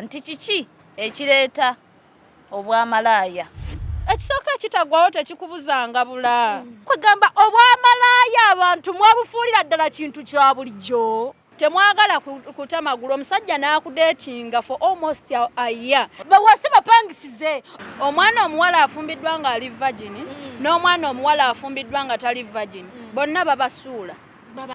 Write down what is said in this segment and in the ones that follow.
Nti kiki ekireeta obwa malaaya? Ekisooka ekitagwawo tekikubuzanga bula. Kwegamba obwa malaaya abantu mwabufuulira ddala kintu kya bulijjo. Temwagala kutamagula omusajja n'akudeetinga for almost a year. Bawase bapangisize. Omwana omuwala afumbiddwa nga ali virgin n'omwana omuwala afumbiddwa nga tali virgin. Bonna babasuula.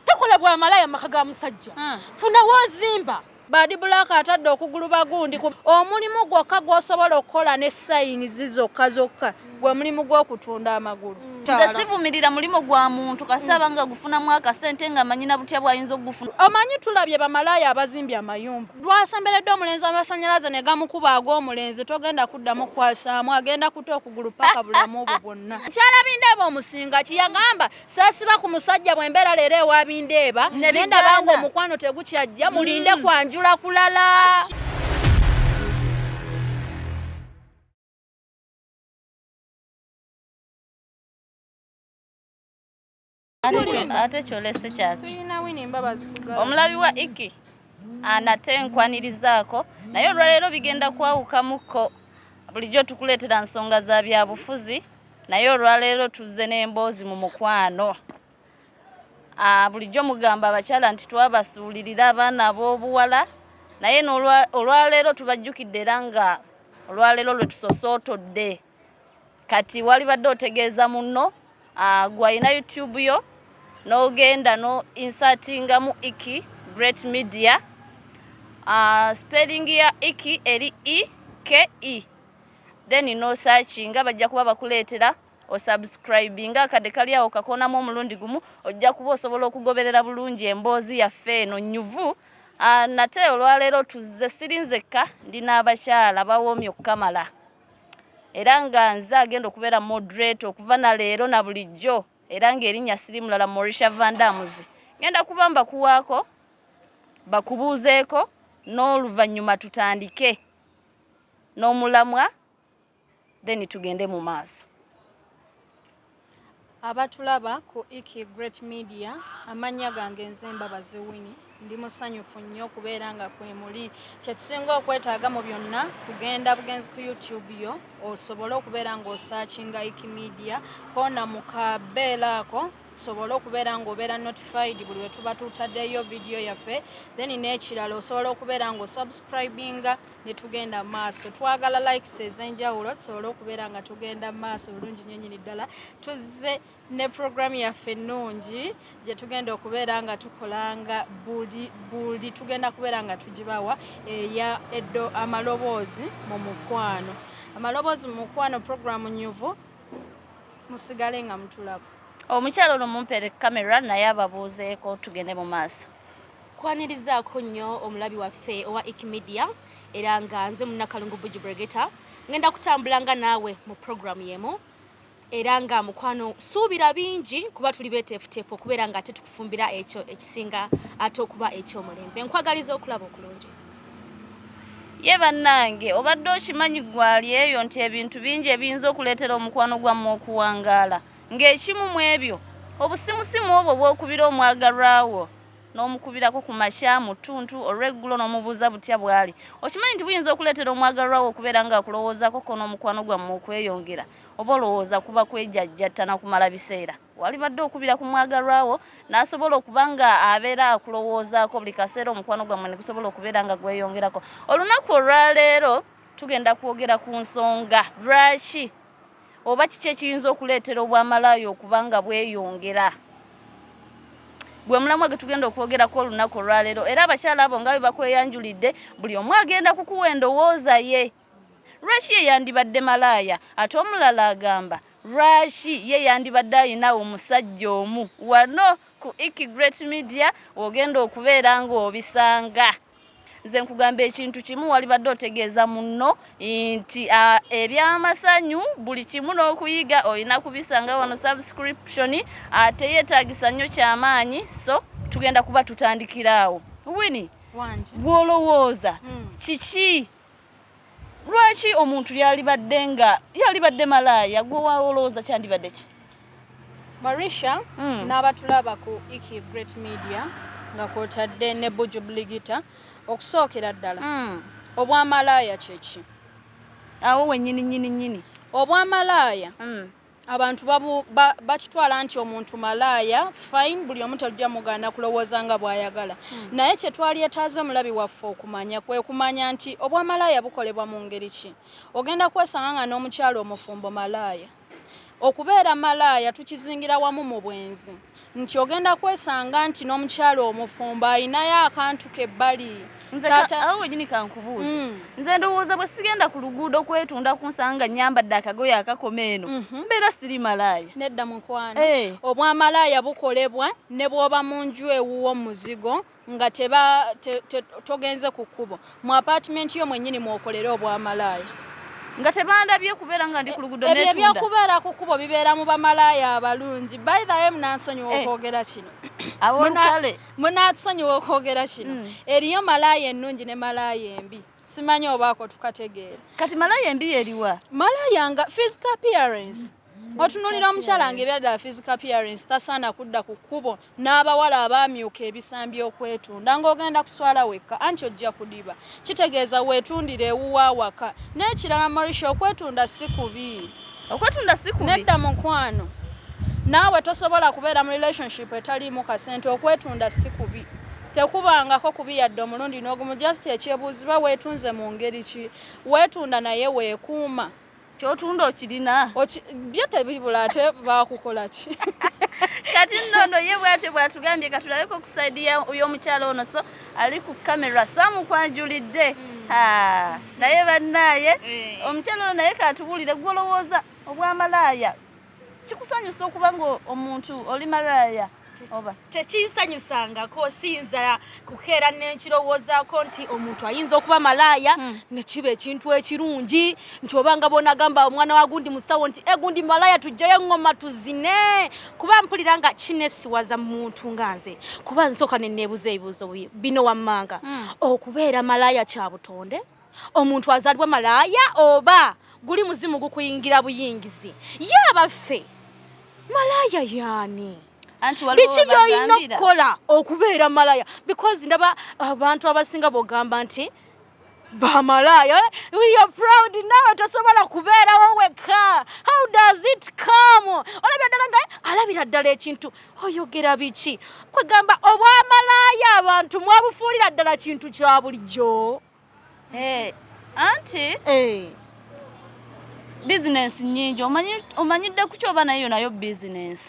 Tukole bwa malaaya maka ga musajja. Funa wozimba. Badi Black atadde okugulu bagundi omulimu gwokka gw'osobola okukola ne sayini zizokka zokka gwe mulimu gw'okutunda amagulu. Nze sivumirira mulimo gwa muntu kasaba nga gufunamu akasente nga manyina butya bwayinza okugufuna. Omanyi tulabye bamalaaya abazimbye amayumba. Lwasemberedde omulenzi amasannyalaze ne gamukuba ag'omulenzi togenda kuddamu kwasaamu agenda kuta okugulu paka bulamu obwo bwonna. Kyalabindeeba omusinga kiyagamba saasiba ku musajja bw'embeera leero ewa bindeeba nenda banga omukwano tegukyajja mulinde kwanjula kulala. Ate kyolese kyaki tuyina wini mbabazi kugala omulabi wa iki anate nkwanirizaako naye olwaleero bigenda kwawukamuko bulijjo tukuleetera nsonga za byabufuzi naye olwaleero tuzze n'emboozi mu mukwano. Bulijjo mugamba abakyala nti twabasuulirira abaana ab'obuwala naye olwaleero tubajjukidde era nga olwaleero lwe tusosootodde kati wali badde otegeeza munno gwalina YouTube yo n'ogenda no insertingamu iki Great Media spelling ya iki eri E-K-E then no searchinga bajja kuba bakuleetera osubscribinga akade kali awo kakonamu omulundi gumu ojja kuba osobola okugoberera bulungi emboozi yaffe eno nnyuvu. Nate olwaleero tuzze sirinzekka ndi n'abakyala bawoomye okukamala era nga nze agenda okubeera moderate okuva na leero na bulijjo era ng'erinnya siri mulala Morisha Vandamuzi ngenda kuba mbakuwaako bakubuuzeeko n'oluvannyuma tutandike n'omulamwa then tugende mu maaso. Abatulaba ku Iki Great Media amannya gange nze Mbabazi Winnie ndi musanyufu nnyo okubeera nga kwe muli kyetusinga okwetaaga mu byonna kugenda bugenzi ku YouTube yo osobole okubeera ng'osaakinga Iki Media kona mu kabeera ako sobole okubeera ng'obeera notified buli we tuba tutaddeyo video yaffe then n'ekirala osobola okubeera ng'osubscribinga ne tugenda maaso. Twagala likes ez'enjawulo tusobole okubeera nga tugenda maaso bulungi nnyo nnyini ddala. Tuzze ne program yaffe ennungi gye tugenda okubeera nga tukolanga buli tugenda kubeera nga tugibawa eya amaloboozi mu mukwano. Amaloboozi mu mukwano program nyuvu musigale nga mutulaba. Omukyalo ono mumpeere kamera naye ababuuzeeko tugende mu maaso. Kwanirizaako nnyo omulabi waffe owa Iki Media era nga nze Munnakalungu Buji Bregeta ngenda kutambulanga naawe mu program yemu era nga mukwano suubira bingi kuba tuli beeteefuteefu okubeera nga ate tukufumbira ekyo ekisinga ate okuba eky'omulembe. Nkwagaliza okulaba okulungi. Ye bannange obadde okimanyi gwali eyo nti ebintu bingi ebiyinza okuleetera omukwano gwammwe okuwangaala ng'ekimu mu ebyo obusimusimu obwo bw'okubira omwagalwawo n'omukubirako ku makya mu ttuntu olw'eggulo n'omubuuza butya bwali. Okimanyi nti buyinza okuleetera omwagalwawo okubeera ng'akulowoozaako ko n'omukwano gwammwe okweyongera oba olowooza kuba kwejjajjatta na kumala biseera. Wali badde okubira ku mwagalwawo n'asobola okuba nga abeera akulowoozaako buli kaseera omukwano gwammwe ne gusobola okubeera nga gweyongerako. Olunaku olwaleero tugenda kwogera ku nsonga lwaki oba kiki ekiyinza okuleetera obwamalaaya okuba nga bweyongera. Gwe mulamwa gwe tugenda okwogerako olunaku olwaleero era abakyala abo nga bwe bakweyanjulidde buli omu agenda kukuwa endowooza ye. Lwaki ye yandibadde malaaya ate omulala agamba lwaki ye yandibadde ayina omusajja omu. Wano ku Iki Great Media ogenda okubeera ng'obisanga. Nze nkugamba ekintu kimu wali badde otegeeza munno nti ebyamasanyu buli kimu n'okuyiga olina kubisanga wano subscription ate yeetaagisa nnyo kyamaanyi so tugenda kuba tutandikira awo. Winnie bw'olowooza kiki lwaki omuntu yalibadde malaaya gwe olowooza kyandibadde ki? Marisha n'abatulaba ku Iki Great Media nga kwotadde ne Buju Bligita okusookera ddala Obwa Malaaya kyeki? Awo wennyini. Obwa Malaaya abantu bakitwala nti omuntu malaaya fine buli omu tajja muganda kulowooza nga bw'ayagala naye kye twali etaaze omulabi waffe okumanya kwe kumanya nti obwa malaaya bukolebwa mu ngeri ki ogenda kwesanga nga n'omukyalo omufumbo malaaya okubeera malaaya tukizingira wamu mu bwenzi nti ogenda kwesanga nti n'omukyalo omufumbo ayinayo akantu kebbali awo wenyini kankubuuza nze ndowooza bwe sigenda ku luguudo kwetunda kunsanga nyambadde akagoye akakoma eno mbeera siri malaaya nedda mukwano obwa malaaya bukolebwa ne bw'oba mu nju ewuwo muzigo nga togenze ku kkubo mu apartment yo mwennyini mwokolera obwa malaaya nga tebandabye kubeera nga ndi ku luguudo netunda ebyo ebyokubeera ku kkubo bibeera mu bamalaaya abalungi by the way munansonyiwa okwogera kino munatusonyiwa okwogera kino eriyo malaaya ennungi ne malaaya embi simanyi obaako tukategeera kati malaaya embi eriwa malaaya nga physical appearance otunulira omukyala ng'ebyadala physical appearance tasaana kudda ku kkubo n'abawala abaamyuka ebisambi okwetunda ng'ogenda kuswala wekka anti ojja kudiba kitegeeza weetundira ewuwa waka n'ekirala marisha okwetunda si kubi nedda mukwano naawe tosobola kubeera mu relationship etaliimu kasente okwetunda si kubi tekubangako kubi yadde omulundi n'ogumu just ekyebuuzibwa weetunze mu ngeri ki weetunda naye weekuuma kyotunda okirina byo tebibula ate baakukola ki kati nnono ye bwate bwatugambye katulabeko ku saidi y'omukyalo ono so ali ku kamera saamukwanjulidde naye bannaaye omukyalo ono naye katubuulire gwolowooza obwa malaaya kikusanyusa okuba nga omuntu oli malaaya oba tekinsanyusangako siyinza kukeera nenkirowoozaako nti omuntu ayinza okuba malaaya nekiba ekintu ekirungi nti obanga bonagamba omwana wagundi musawo nti egundi malaaya tujjayo engoma tuzine kuba mpulira nga kinesiwaza muntu nga nze kuba nsooka neneebuza ebibuuzo bino wammanga okubeera malaaya kya butonde omuntu azaalibwa malaaya oba guli muzimu gukuyingira buyingizi ye abaffe malaaya yaani biki by'olina okukola okubeera malaaya because ndaba abantu abasinga bogamba nti bamalaaya we are proud nawe tosobola kubeerawo wekka how does it come olabira ddala nga alabira ddala ekintu oyogera biki kwegamba obwamalaaya abantu mwabufuulira ddala kintu kya bulijjo anti bizinensi nnyingi omanyidde ku kyoba nayo bizinensi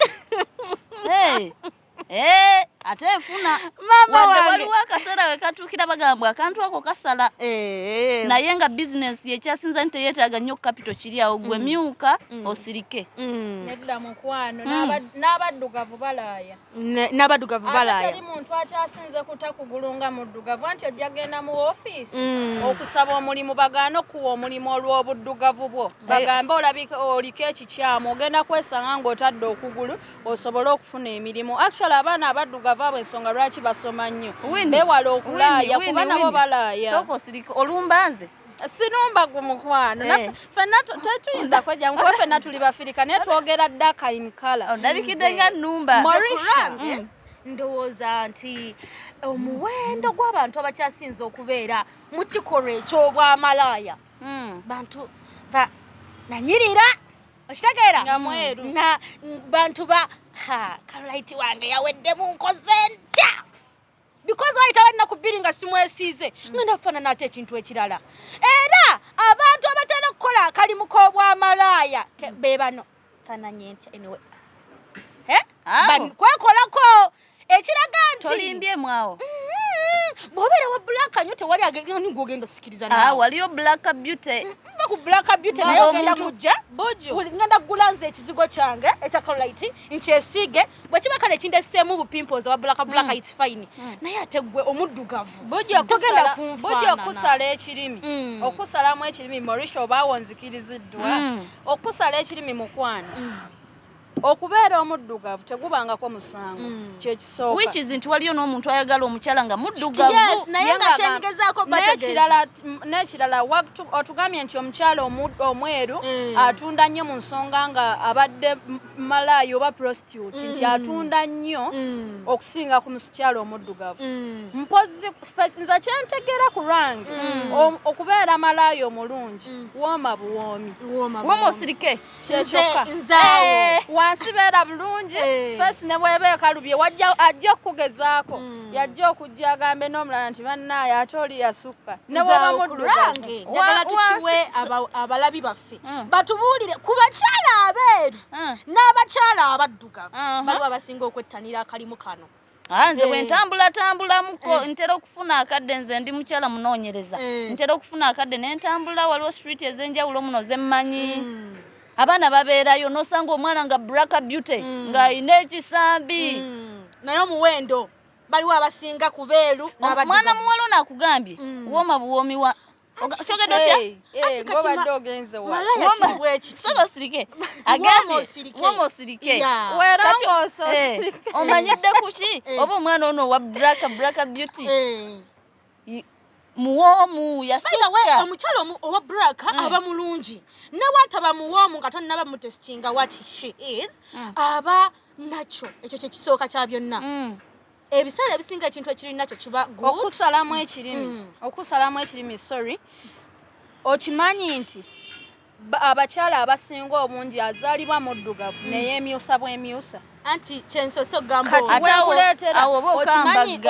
ate efuna wadde waliwo akaseera we katuukira bagamba akantu ako kasala naye nga bizinensi yekyasinza nti teyeetaaga nnyo kapito kiri awo gwe myuka osirike nedda mukwano n'abaddugavu balaaya ate teri muntu akyasinze kutakugulunga muddugavu anti ojja genda mu ofiisi okusaba omulimu bagaana okuwa omulimu olw'obuddugavu bwo bagambe olabika oliko ekikyamu ogenda kwesanga ng'otadde okugulu osobole okufuna emirimu actually abaana abaddugavu abo ensonga lwaki basoma nnyo beewala okulaaya kuba nabo balaaya sooka osirike olumba nze sinumba gu mukwano ffenna tetuyinza kwejja mukuba ffenna tuli bafirika naye twogera ddaka in color ondabikidde nga nnumba Morisha ndowooza nti omuwendo gw'abantu abakyasinze okubeera mu kikolwa eky'obwamalaaya bantu nanyirira okitegeera nga mweru bantu Caroline wange yaweddemu nkoze ntya because wayita walina ku bbiri nga simwesiize ngenda kufaanana ate ekintu ekirala era abantu abatera okukola akalimu k'obwamalaaya be bano kananye ntya anyway kwekolako ekiraga nti tolimbyemu awo bw'obeera wa black nyo tewali agenda ng'ogenda osikiriza nawe waliyo black beauty mba ku black beauty naye ogenda kujja ngenda kugula nze ekizigo kyange ekya Caroline nkyesiige bwe kiba kale kindeseemu bupimples wa black it's fine naye ate gwe omuddugavu togenda bujja okusala ekirimi okusalamu ekirimi Morisha obaawo nzikiriziddwa okusala ekirimi mukwano okubeera omuddugavu tegubangako musango kyekisooka which is nti waliyo n'omuntu ayagala omukyala nga muddugavu naye nga kyendigezaako n'ekirala otugambye nti omukyala omweru atunda nnyo mu nsonga nga abadde malaayi oba prostitute nti atunda nnyo okusinga ku mukyala omuddugavu mpozi nza kyentegeera ku lwange okubeera malaayi omulungi wooma buwoomi wooma osirike kyekyoka wansi beera bulungi fesi ne bweba ekalubye ajja kukugezaako yajja okujja agambe n'omulala nti bannaaye ate oli yasukka ne bweba muddugavu njagala tukiwe abalabi baffe batubuulire ku bakyala abeeru n'abakyala abaddugavu baliwo abasinga okwettanira akalimu kano nze bwe ntambulamuko ntera okufuna akadde nze ndi mukyala munoonyereza ntera okufuna akadde ne ntambula waliwo street ez'enjawulo muno ze mmanyi abaana babeerayo n'osanga omwana nga braka beauty ng'ayina ekisambi naye omuwendo baliwo abasinga ku beeru mwana muwala ono akugambye wooma buwoomi wa kyogedde otya ng'obadde ogenze sobasirike agambye wooma osirike omanyidde kuki oba omwana ono wa braka beauty muwoomu yasukka omukyala owa braka aba mulungi newaataba muwoomu nga tonnaba mutestinga what she is aba nakyo ekyo kyekisooka kya byonna ebiseera ebisinga ekintu ekiri nakyo kiba okusalamu ekirimi sorry okimanyi nti abakyala abasinga obungi azaalibwa muddugavu neyeemyusa bwemyusa anti kyensoso gamba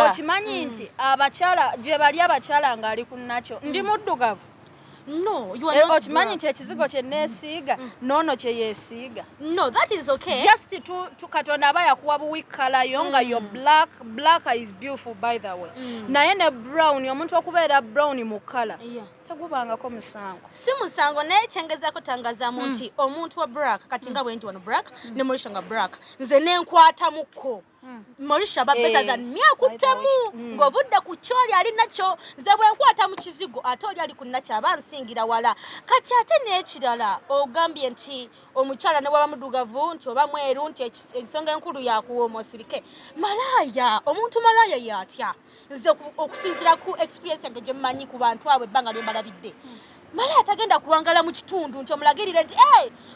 okimanyi nti abakyala gye bali abakyala ng'ali ku nakyo ndi muddugavu No, you are not. Ochimanyi nti ekizigo kye neesiiga nono kye yeesiiga. No, that is okay. Just to Katonda aba yakuwa buwikala yo nga yo black is beautiful by the way. Naye ne brown omuntu okubeera brown mu kala. Yeah. Tegubangako musango. Si musango naye kyengezaako tangazamu nti omuntu wa black kati nga bwe ndi wano black ne Morisha nga black nze nenkwatamuko. Morisha ba better than me akutamu ng'ovudde ku kyoli ali nakyo nze bwe nkwata mu kizigo ate oli ali ku nakyo abansingira wala kati ate n'ekirala ogambye nti omukyala ne waba mudugavu nti oba mweru nti ensonga enkulu yakuwooma osirike malaaya omuntu malaaya yatya nze okusinzira ku experience yange gye mmanyi ku bantu abo ebbanga lye mbalabidde malaaya tagenda kuwangala mu kitundu nti omulagirire nti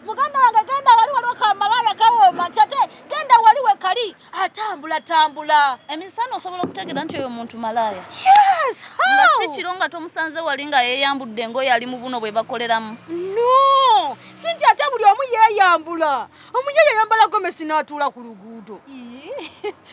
muganda wange genda wali waliwo ka malaaya kawooma nti ate genda wali we kali atambula emisana osobola okutegeera nti oyo omuntu malaaya. Yes, nga si kiro nga tomusanze wali nga yeeyambudde engoye ali mu buno bwe bakoleramu. No, sinti ate buli omu yeeyambula omunye yeyambala gomesi n'atuula ku luguudo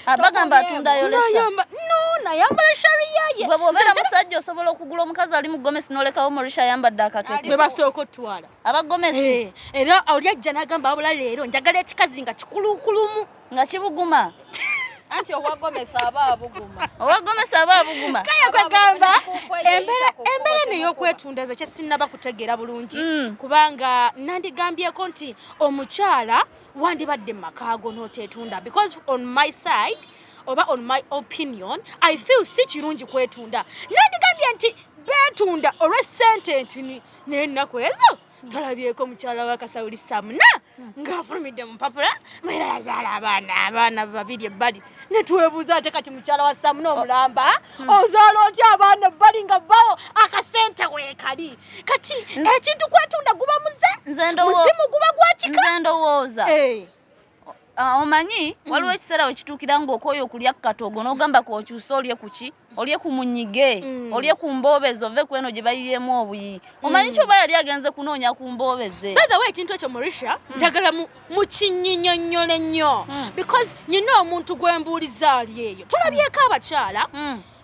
abagamba atundayo lesa. No, nayambala shariya ye. Gwe bw'obeera musajja osobola okugula omukazi ali mu gomesi n'olekawo Morisha ayambadde akakete. Bwe basooka otwala abagomesi era oli ajja n'agamba abula leero njagala ekikazi nga kikulukulumu nga kibuguma. Anti owagomesa aba abuguma. Owagomesa aba abuguma. Kaya kwegamba embeera n'ey'okwetunda ze kyesinnaba kutegeera bulungi kubanga nandigambyeko nti omukyala wandibadde mu makaago n'oteetunda because on my side oba on my opinion I feel si kirungi kwetunda. Nandigambye nti beetunda olw'essente ntini n'ennaku ezo tolabyeko mukyala wa Kasawuli Samuna ng'afulumidde mu mpapula era yazaala abaana babiri ebbali ne twebuuza ate kati mukyala wa Samuna omulamba ozaala otya abaana ebbali nga bawo akasente weekali kati ekintu kwetunda guba musimu guba gwakika nze ndowooza omanyi waliwo ekiseera we kituukira ng'okooye okulya ku katoogo n'ogamba k'okyusa olye ku ki olye ku munyige olye ku mboobezi ove ku eno gye bayiyeemu obuyi omanyi kyoba yali agenze kunoonya ku mboobezi. By the way ekintu ekyo Morisha njagala mukinnyonnyole nnyo because nyina omuntu gw'embuuliza ali eyo tulabyeko abakyala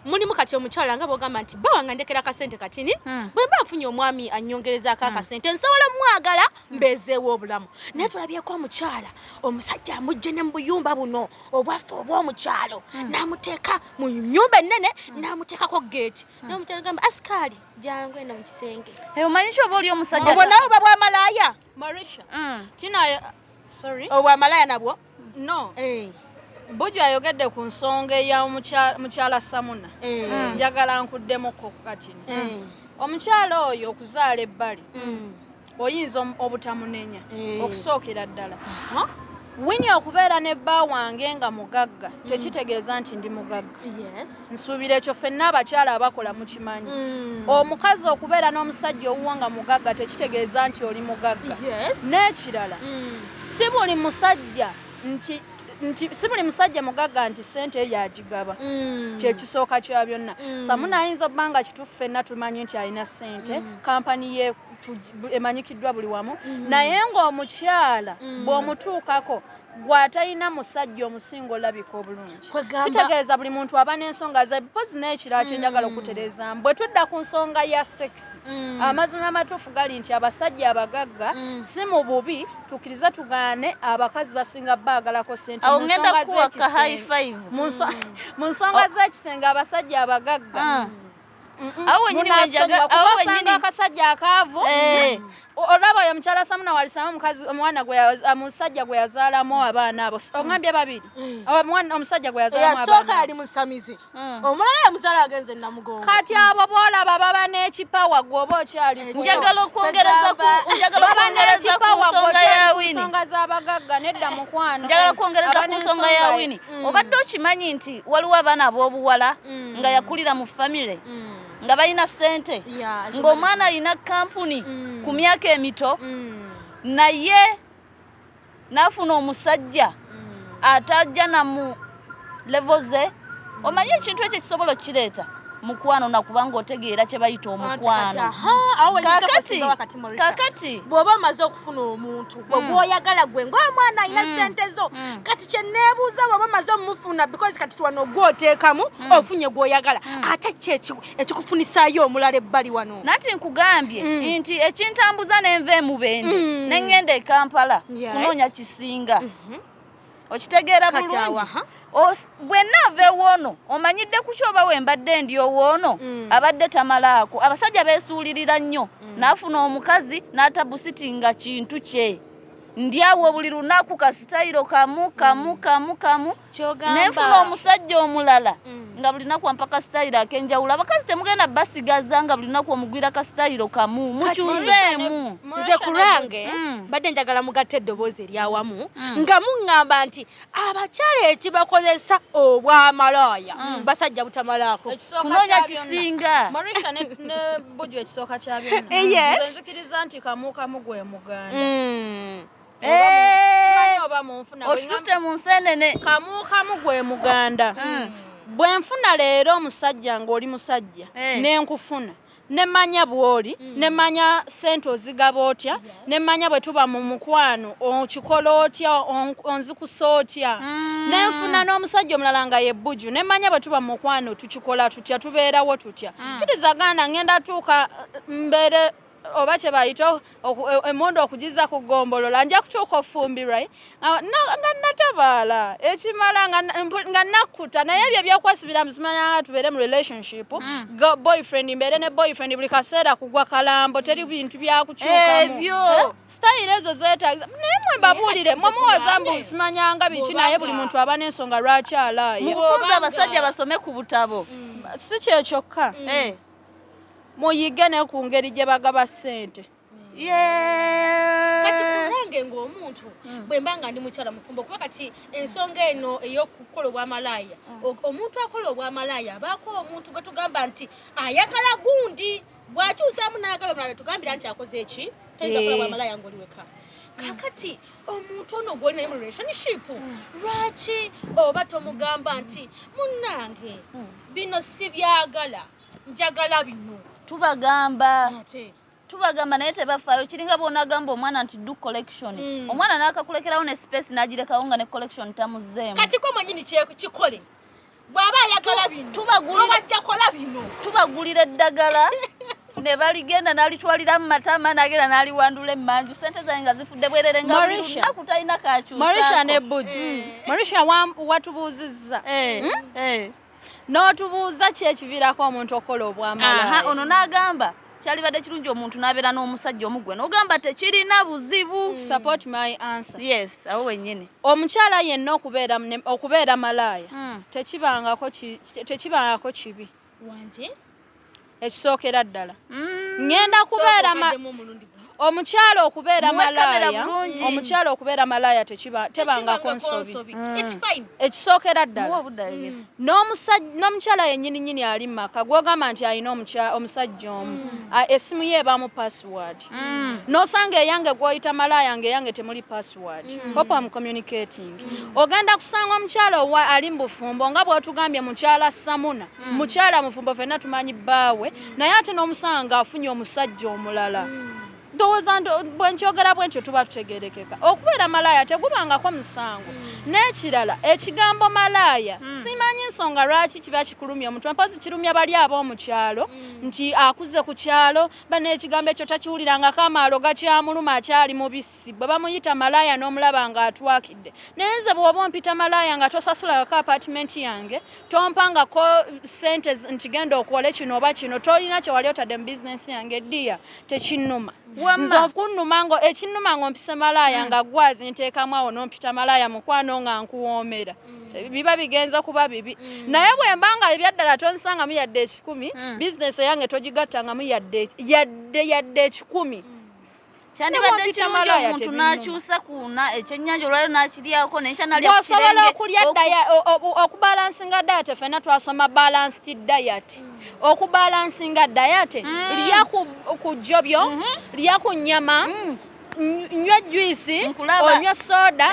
mulimu kati omukyala nga bw'ogamba nti bawanga ndekera akasente katini bwe mba nfunye omwami annyongerezaako akasente nsobola mwagala mbeezeewo obulamu naye tulabyeko omukyala omusajja amugje ne mu buyumba buno obwaffe obw'omukyalo n'amuteeka mu nnyumba ennene n'amuteekako geeti n'omukyala gamba asikaali jangu eno mu kisenge. Omanyi kyoba oli omusajja obwo nawe bwa bwamalaaya Morisha tina sorry obwamalaaya nabwo no Buju ayogedde ku nsonga eya mukyala Samuna. Njagala nkuddemuko kati. Omukyala oyo okuzaala ebbali oyinza obutamunenya okusookera ddala. Winnie okubeera ne bba wange nga mugagga tekitegeeza nti ndi mugagga. Nsuubira ekyo ffenna abakyala abakola mukimanyi. Omukazi okubeera n'omusajja owuwo nga mugagga tekitegeeza nti oli mugagga. N'ekirala si buli musajja si buli musajja mugagga nti sente yagigaba. Kyekisooka kya byonna. Samuna ayinza obba nga kituufu ffenna tumanyi nti alina sente, kampani ye emanyikiddwa buli wamu, naye ng'omukyala bw'omutuukako gw'atalina musajja omusinga olabika obulungi. Kitegeeza buli muntu aba n'ensonga ze. Pozi n'ekirala kye njagala okutereeza bwe tudda ku nsonga ya sex, amazima amatuufu gali nti abasajja abagagga si mu bubi, tukkiriza tugaane abakazi basinga baagalako sente mu nsonga z'ekisenge abasajja abagagga. Awo nyinyi akasajja akaavu olaba oyo mukyala Samuna walisama omwana omusajja gwe yazaalamu abaana abo ongambye babiri omusajja gwe yazaalamu yasooka yali musamizi omulala yamuzaala agenze namugongo. Kati abo boolaba baba n'ekipawa gwoba okyali njagala okwongereza ku nsonga ya Winnie. Nsonga z'abagagga nedda mukwano. Njagala kwongereza ku nsonga ya Winnie. Obadde okimanyi nti waliwo abaana ab'obuwala nga yakulira mu famire nga balina sente ng'omwana alina kampuni ku myaka emito naye n'afuna omusajja atajja na mu level ze. Omanyi ekintu ekyo kisobola okukireeta mukwano nakubanga otegeera kye bayita omukwano. Kakati bw'oba omaze okufuna omuntu gwe gw'oyagala gwe ng'omwana alina sente zo, kati kye neebuuza bw'oba omaze omufuna because kati wano gw'oteekamu ofunye gw'oyagala, ate ekikufunisaayo omulala ebbali wano. Nati nkugambye nti ekintambuza n'enva emubende ne ŋŋenda e Kampala kunoonya kisinga. Okitegeera bulungi. Bwenna ava ewoono omanyidde ku kyoba wembadde ndi owoono abadde tamalaako. Abasajja beesuulirira nnyo n'afuna omukazi n'atabusitinga kintu kye. Ndyawo buli lunaku kasitayiro kamu nenfuna omusajja omulala nga buli lunaku ampa kasitayiro ak'enjawulo. Abakazi temugenda basigaza nga buli lunaku omugwira kasitayiro kamu mukyuzeemu. Nze ku lwange badde njagala mugatte eddoboozi eryawamu nga muŋŋamba nti abakyala ekibakozesa obwa malaaya basajja butamalaako kunoonya kisinga. Marisha ne Buju ekisooka kya byonna nze nzikiriza nti kamu gwe muganda. Otutute mu nsenene kamu gwe muganda. Bwe nfuna leero omusajja ng'oli musajja nenkufuna nemanya bw'oli nemanya sente ozigaba otya nemanya bwe tuba mu mukwano okikola otya onzikusa otya nenfuna n'omusajja omulala nga ye Buju nemanya bwe tuba mu mukwano tukikola tutya tubeerawo tutya. Kirizagana ngenda tuuka mbere oba kye bayita emondo okugiza ku ggombolola nja kutuuka ofumbirwa nga natabaala ekimala nga nakkuta naye ebyo ebyokwesibira musimanya tubeere mu relationship boyfriend mbeere ne boyfriend buli kaseera kugwa kalambo teri bintu byakukyukamu style ezo zeetaagiza naye mwe mbabuulire mwe muwoza mbu simanyanga biki naye buli muntu aba n'ensonga lwaki alaaye. Mufunza abasajja basome ku butabo si kyekyokka muyige ne ku ngeri gye bagaba sente. Kati kulange ng'omuntu bwe mba nga ndi mukyala mufumbo kuba kati ensonga eno ey'okukola obwamalaaya omuntu akola obwamalaaya abaako omuntu gwe tugamba nti ayagala gundi bw'akyusaamu n'ayagala omulala tugambira nti akoze eki toyinza kukola obwamalaaya ng'oli weka. Kakati omuntu ono gw'oli naye mu relationship lwaki oba tomugamba nti munnange bino si byagala njagala bino tubagamba naye tebafaayo. Kiringa bw'onagamba omwana nti do collection omwana n'akakulekerawo ne space n'agirekawo nga ne collection tamuzzeemu. Kati ko mwenyini kikole bw'aba ayagala bino wajja kola bino tubagulira eddagala ne baligenda n'alitwalira mu matama n'agenda n'aliwandula emmanju sente zange nga zifudde bwerere nga lunaku talina kakyusaako. Marisha ne Buju Marisha watubuuzizza n'otubuuza ki ekiviirako omuntu okola obwamalaaya. Ono n'agamba kyalibadde kirungi omuntu n'abeera n'omusajja omugwe n'ogamba tekirina buzibu. Support my answer. Yes, awo wennyini. Omukyala yenna okubeera malaaya tekibangako kibi. Wanje Ekisookera ddala ngenda kubeera omukyalo okubeera malaaya tebangako nsobi ekisookera ddala n'omukyala yennyini ali mu maka gw'ogamba nti alina omusajja omu essimu ye ebaamu password n'osanga eyange gw'oyita malaaya ng'eyange temuli password hope am communicating ogenda kusanga omukyala ali mu bufumbo nga bw'otugambye mukyala Samuna mukyala mufumbo ffenna tumanyi bbaawe naye ate n'omusanga afunye omusajja omulala ndowooza bwe nkyogera bwe ntyo tuba tutegeerekeka okubeera malaaya tegubangako musango n'ekirala ekigambo malaaya simanyi nsonga lwaki kiba kikulumya omutwe mpozi kirumya bali ab'omukyalo nti akuze ku kyalo bano ekigambo ekyo takiwulirangako amaalo gakyamuluma akyali mubisi bwe bamuyita malaaya n'omulaba ng'atwakidde naye nze bw'oba ompita malaaya nga tosasulako apaatimenti yange tompangako sente nti genda okuwole kino oba kino tolina kye wali otadde mu bizinensi yange ddiya tekinnuma nze okunnuma ngo ekinnuma ng'ompise malaaya nga gwazi nteekamu awo n'ompita malaaya mukwano nga nkuwoomera biba bigenza kuba bibi naye bwe mba nga ebyaddala tonsangamu yadde 10 bizinesi yange togigattangamu yadde 10 kyandibadde kirungi omuntu n'akyusa kuuna ekyennyanja olwaliro n'akiryako naye kyanalya ku kirenge osobola okulya okubalansinga diet ffenna twasoma balanced diet okubalansinga diet lya ku jjobyo lya ku nnyama nywa juice onywa soda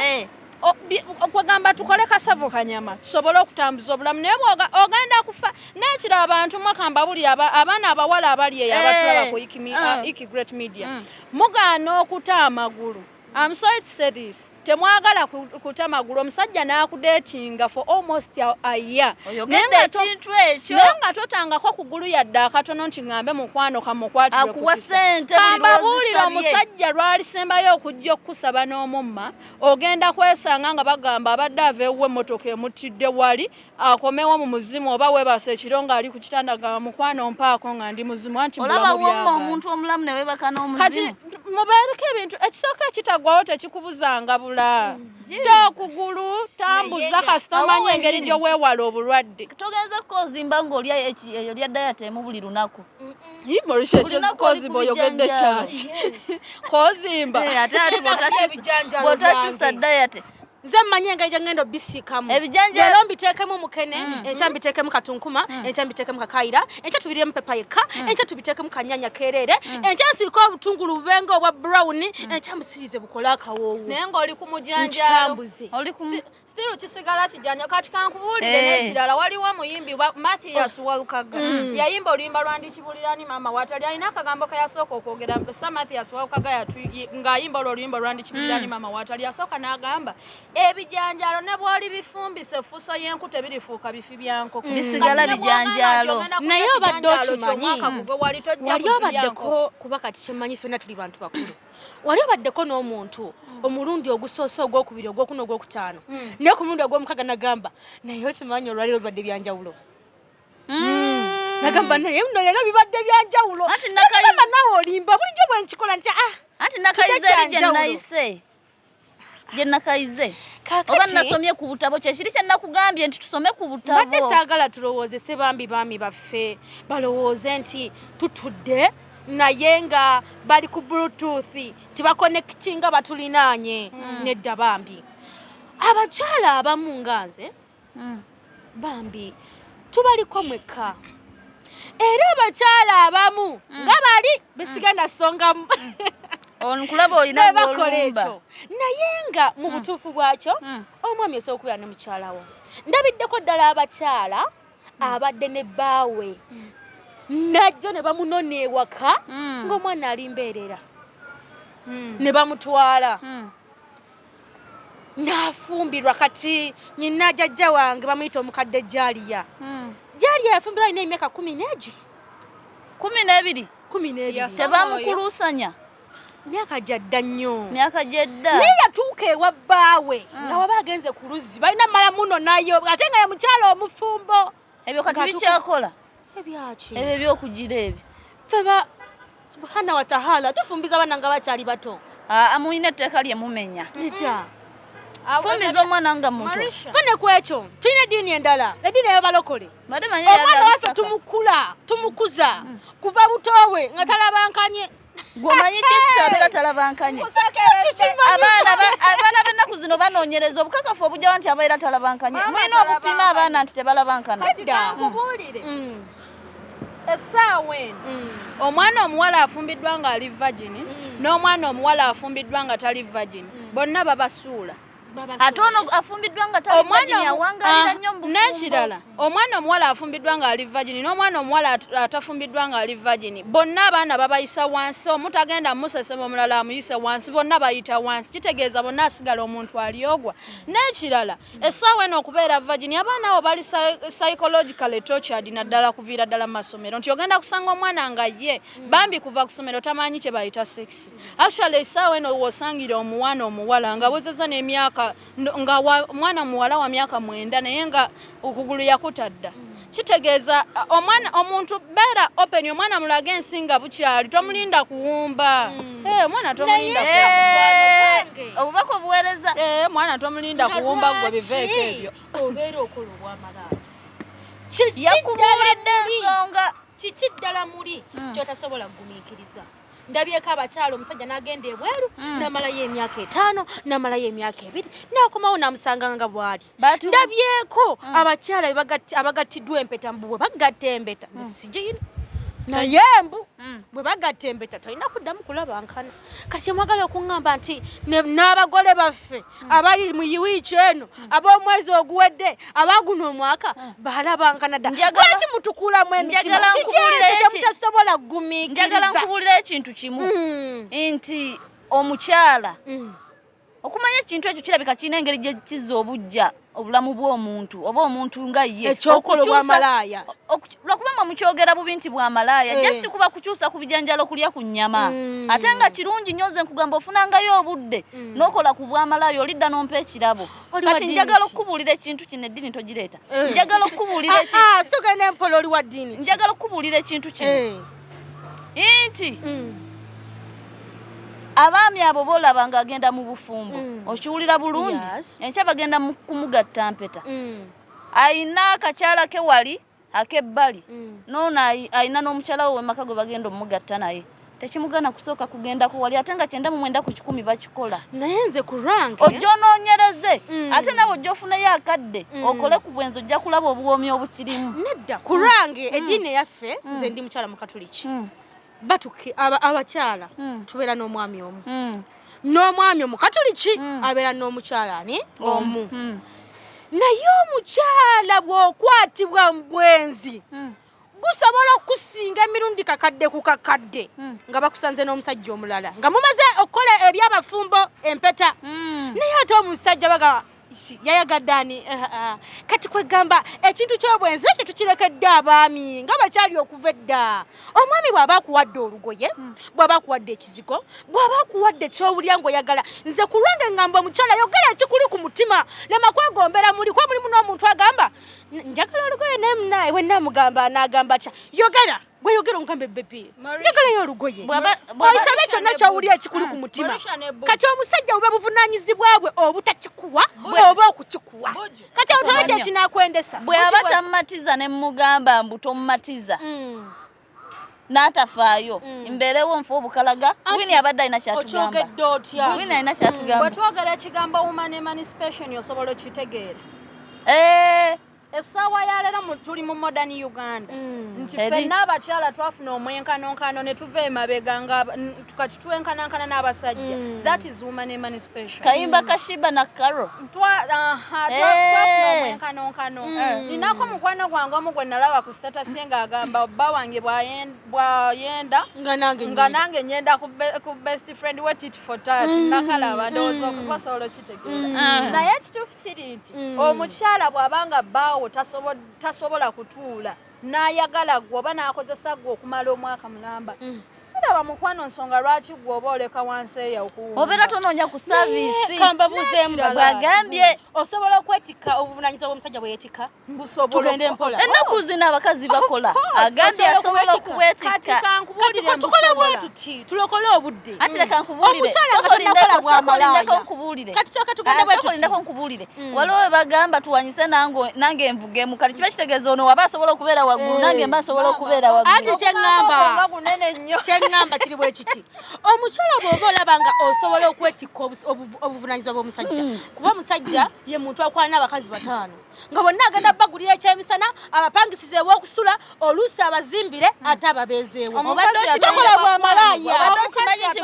kwegamba tukole kasavu kanyama tusobole okutambuza obulamu naye ogenda kufa n'ekira abantu mwakamba buli abaana abawala abali eyo abatulaba ku Iki Great Media mugaana okuta amagulu. I'm sorry to say this. Temwagala kuta magulu omusajja n'akudetinga for almost a year. Oyogedde ekintu ekyo. Nenga totangako kugulu yadde akatono nti ngambe mukwano kamukwatire ku akuwa sente buli omusajja lwali sembayo okujja okusaba n'omumma ogenda kwesanga nga bagamba abadde aveewo emmotoka emutidde wali akomewo mu muzimu oba webase ekirongo ali ku kitanda ga mukwano mpaako nga ndi muzimu anti olaba womma omuntu omulamu ne webaka n'omuzimu. Kati mubeereko ebintu ekisooka ekitagwawo tekikubuzanga Takugulu tambuza kastomanya engeri gyo weewala obulwadde. Togenze kozimba ng'olya diet emu buli lunaku. Yiborishe kozimba oyogedde kyaki. Kozimba. Ate bw'otakyusa diet. Nze mmanye engeri gye ngenda obisiikamu. Ebijanjalo leero mbiteekemu mukene, enkya mbiteekemu katunkuma, enkya mbiteekemu kakayira, enkya tubiremu pepayika, enkya tubiteekemu kanyanya kereere, enkya nsirika obutungulu bubenga obwa brown, enkya mbusirize bukole akawoowo. Naye ng'oli ku mujanjalo. Still kisigala kijanja kati kankubuulire n'ekirala waliwo muyimbi Mathias Walukaga yayimba oluyimba lwandikibulirani mama watali alina akagambo kayasooka okwogera sa Mathias Walukaga ng'ayimba oluyimba lwandikibulirani mama watali yasooka n'agamba ebijanjalo ne bw'oli bifumbise effuso y'enku tebirifuuka bifi bya nkoko bisigala bijanjalo naye obadde okimanyi wali obaddeko kuba kati kyemmanyi ffenna tuli bantu bakulu wali obaddeko n'omuntu omulundi ogusoose ogwokubiri ogwokuna ogwokutaano naye ku mulundi ogw'omukaga nagamba naye okimanyi olwaliro bibadde byanjawulo nagamba naye muno leero bibadde byanjawulo nagamba nawe olimba bulijjo bwe nkikola nti anti nakayize eri gye nakayize oba nasomye ku butabo kyekiri kye nakugambye nti tusome ku butabo badde saagala tulowoozese bambi baffe balowooze nti tutudde naye nga bali ku bluetooth tibakonekitinga batulinaanye nedda bambi abakyala abamu nga nze bambi tubaliko mwekka era abakyala abamu nga bali besigenda songamu onkulaba olina ng'olumba naye nga mu butuufu bwakyo omwami osobola okubeera ne mukyalawo ndabiddeko ddala abakyala abadde ne bbaawe najjo ne bamunona ewaka ng'omwana ali mbeerera ne bamutwala n'afumbirwa kati nyina jjajja wange bamuyita omukadde Jaliya yafumbirwa alina emyaka 12 tebamukuluusanya myaka gyadda nnyo naye yatuuka ewa bbaawe nga waba agenze ku luzzi balina mala muno nayo ate nga ye mukyala omufumbo ebyo kati bikyakola ebyaki ebyo ebyokugira ebyo feba subhana wa taala tufumbiza abaana nga bakyali bato mulina etteeka lye mumenya Fumbiza omwana nga muto. Fane ku ekyo tulina eddiini endala eddiini y'abalokole omwana waffe tumukuza kuva butowe nga talabankanye Gomanyi kisabira talabankanye. Abaana b'ennaku zino banoonyereza obukakafu obujjawa nti abaira talabankanye. Mulina obupima abaana nti tebalabankana. Kati kankubuulire. Essaawa eno omwana omuwala afumbiddwa nga ali virgin n'omwana omuwala afumbiddwa nga tali virgin bonna babasuula. Ate ono afumbiddwa nga tali virgin yawangalira nnyo mu bufumbo. N'ekirala omwana omuwala afumbiddwa nga ali virgin n'omwana omuwala atafumbiddwa nga ali virgin bonna abaana babayisa wansi omuntu agenda musesema omulala amuyise wansi bonna bayita wansi kitegeeza bonna asigala omuntu aliogwa. N'ekirala essaawa eno okubeera virgin abaana abo bali psychologically tortured naddala kuviira ddala mu masomero nti ogenda kusanga omwana nga ye bambi kuva ku ssomero tamanyi kye bayita sex. Actually essaawa eno w'osangira omuwana omuwala nga awezezza n'emyaka nga mwana muwala wa myaka 9 naye nga okugulu yakutadda. Kitegeeza omuntu beera open omwana mulage ensinga bukyali tomulinda kuwumba. Omwana tomulinda obubaka obuweereza. Mwana tomulinda kuwumba gwe biveeko ebyo. Obeera okola Obwa Malaaya. Yakubuulidde ensonga. Kiki ddala muli kyotasobola kugumiikiriza? Ndabyeko abakyala omusajja n'agenda ebweru n'amalayo emyaka 5 n'amalayo emyaka 2 n'akomawo n'amusanga nga bw'ati. Ndabyeko abakyala abagattiddwa empeta mbu bwe bagatta empeta sijiyina naye mbu bwe bagatta empeta tolina kuddamu kulabankana. Kati mwagala okuŋŋamba nti n'abagole baffe abali mu wiiki eno ab'omwezi oguwedde abaguno omwaka balabankana dda. Lwaki mutukulamu emitima mutasobola kugumiikiriza? Njagala nkubuulira ekintu kimu nti omukyala okumanya ekintu ekyo kirabika kirina engeri gye kizza obujja obulamu bw'omuntu oba omuntu nga ye ekyokola Obwa Malaaya lwakuba mukyogera bubi nti Bwa Malaaya just kuba kukyusa ku bijanjalo kulya ku nnyama ate nga kirungi nnyo nze nkugamba ofunangayo obudde n'okola ku Bwa Malaaya olidda n'ompa ekirabo. Kati njagala okubuulira ekintu kino eddiini togireeta. Njagala okubuulira sogenda empola oli wa ddiini. Njagala okubuulira ekintu kino nti abaami abo boolaba ng'agenda mu bufumbo okiwulira bulungi enkya bagenda kumugatta mpeta ayina akakyala ke wali ak'ebbali noono ayina n'omukyala we w'emaka gwe bagenda omugatta naye tekimugana kusooka kugendako wali ate nga 99 ku 10 bakikola. Naye nze ku lwange ojja onoonyereze ate nawe ojja ofunayo akadde okole ku bwenzi ojja kulaba obuwoomi obukirimu. Nedda ku lwange eddiini yaffe nze ndi mukyala mu Katoliki batuke abakyala tubeera n'omwami omu n'omwami Omukatoliki abeera n'omukyala ani omu. Naye omukyala bw'okwatibwa mu bwenzi gusobola okusinga emirundi kakadde ku kakadde nga bakusanze n'omusajja omulala nga mumaze okukola ebyabafumbo empeta naye ate omusajja bagamba yayagadde ani kati kwegamba ekintu ky'obwenzi ekyo tukirekedde abaami nga bakyali okuva edda. Omwami bw'aba akuwadde olugoye bw'aba akuwadde ekizigo bw'aba akuwadde ky'owulya ng'oyagala nze ku lwange ngamba omukyala yogera ekikuli ku mutima lema kwegombera muli kuba mulimu n'omuntu agamba njagala olugoye naye munaye we namugamba n'agamba tya yogera gwe yogera omugambe bebi njagalayo olugoye oyisabe kyonna ky'owulya ekikuli ku mutima. Kati omusajja bube buvunaanyizibwa bwe obutakikuwa oba okukikuwa kati otoba kyekinakwendesa. Bwe aba tammatiza ne mugamba mbu tomumatiza n'atafaayo mbeerewo nfe obukalaga Wini abadde alina kyatugamba. Wini alina kyatugamba. Bwe twagala ekigambo woman emancipation osobola okitegeera. Essaawa ya leero tuli mu modern Uganda nti ffenna abakyala twafuna omwenkanonkano ne tuva emabega nga kati twenkanankana n'abasajja. That is woman emancipation. Kayimba Kashiba na Karo twafuna omwenkanonkano. Ninako mukwano gwange omu gwe nalaba ku status ng'agamba bba wange bw'ayenda nga nange nyenda ku best friend we tit for tat nakalaba ndowooza okuba osobola okitegeera. Naye ekituufu kiri nti omukyala bw'abanga bbaawo tasobola kutuula n'ayagala gwe oba n'akozesa gwe okumala omwaka mulamba siraba mukwano nsonga lwaki gwe oba oleka wansi eyo okuwumba obeera tonoonya ku saaviisi kamba buzeemu bwagambye osobola okwetikka obuvunaanyizibwa bw'omusajja bwe yeetikka tugende mpola ennaku zino abakazi bakola agambye asobola okubwetikka tukole bwe tuti tulokole obudde ati leka nkubuulire kati soka tugende bwe tuti nkubuulire waliwo we bagamba tuwanyise nange envugemu kati kiba kitegeeza ono waba asobola okubeera waggulu nange mbasobola okubeera waggulu ate kyengamba kiri bwe kiti omukyala bw'oba olabanga osobola okwetikka obuvunaanyizibwa bw'omusajja kuba omusajja ye muntu akwala n'abakazi 5 nga bonna agenda bagulira ekyemisana abapangisize eb'okusula oluusi abazimbire ate ababeezeewo tokola bwa malaaya okimanyi nti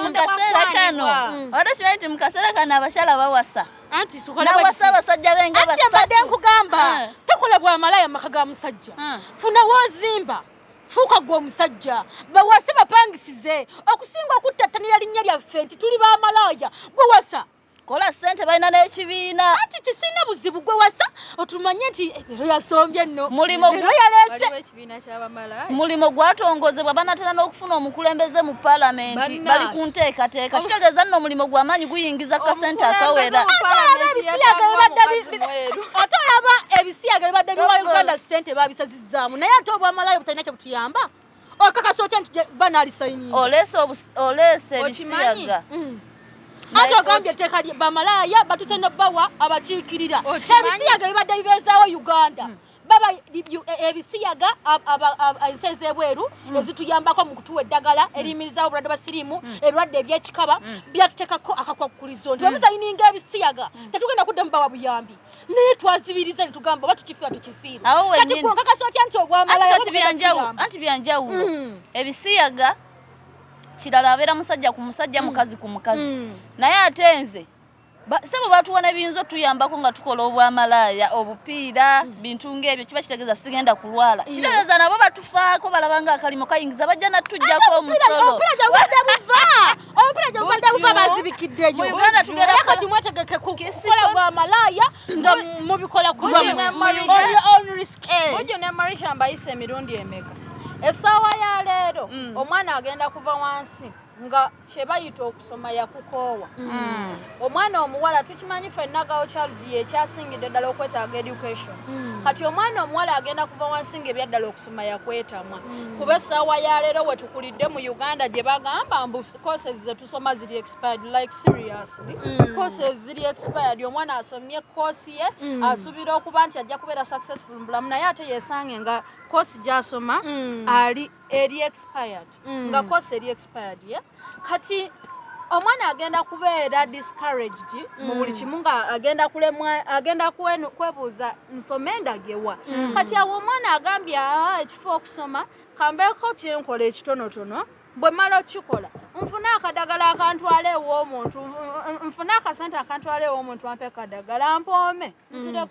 mu kaseera kano abakyala bawasa anti nawasa abasajja benga basatu mbadde nkugamba tokola bwa malaaya maka ga musajja funa wozimba fuuka gwe omusajja bawase bapangisize okusinga okuttattanira linnya lyaffe nti tuli ba malaaya gwe wasa kola sente balina n'ekibiina ati kisina buzibu gwe wasa otumanye nti ero yasombye nno mulimo yaleese mulimo gwatongozebwa banatera n'okufuna omukulembeze mu paalamenti bali ku nteekateeka kitegeeza nno omulimu gw'amaanyi guyingiza kasente akawera otolaba ebisiyaga bibadde biwa Uganda sente babisazizzaamu naye ate obwamalaaya butalina kye butuyamba okakasa otya nti banaalisayiniinga oleese ebisiyaga ate ogambye etteeka bamalaaya batuse n'obbawa abakiikirira ebisiyaga bibadde bibeezaawo Uganda baba ebisiyaga ensi ez'ebweru ezituyambako mu kutuwa eddagala eriyimirizaawo obulwadde basiriimu ebirwadde ebyekikaba byatuteekako akakwakulizo nti bamusayininga ebisiyaga tetugenda kudda mubawa buyambi naye twazibiriza ne tugamba oba tukifiira tukifiira kati kunkakasa otya nti obwamalaaya anti byanjawulo ebisiyaga kirala abeera musajja ku musajja mukazi ku mukazi naye ate nze sebo batuwa n'ebiyinza otuyambako nga tukola obwamalaaya obupiira bintu ng'ebyo kiba kitegeeza sigenda kulwala kitegeeza nabo batufaako balaba nga akalimo kayingiza bajja natujjako omusolo obupiira gyobubadde buva bazibikiddeyo mu Uganda tugenda kati mwetegeke kukola bwamalaaya nga mubikola ku Ujjo ne Marisha mbayise emirundi emeka essaawa ya leero omwana agenda kuva wansi nga kye bayita okusoma yakukoowa omwana omuwala tukimanyi ffenna gawo child ekyasingidde ddala okwetaaga education kati omwana omuwala agenda kuva wansi nga ebyaddala okusoma yakwetamwa kuba essaawa ya leero we tukulidde mu Uganda gye bagamba mbu courses ze tusoma ziri expired like seriously courses ziri expired omwana asomye course ye asuubira okuba nti ajja kubeera successful mu bulamu naye ate yeesange nga course gy'asoma eri expired nga course eri expired ye kati omwana agenda kubeera discouraged mu buli kimu nga agenda kwebuuza nsoma endagewa kati awo omwana agambye ekifo okusoma kambeeko kyenkola ekitonotono bwe mala okikola nfune akadagala akantwala ew'omuntu nfune akasente akantwala ew'omuntu ampe akadagala mpoome nzire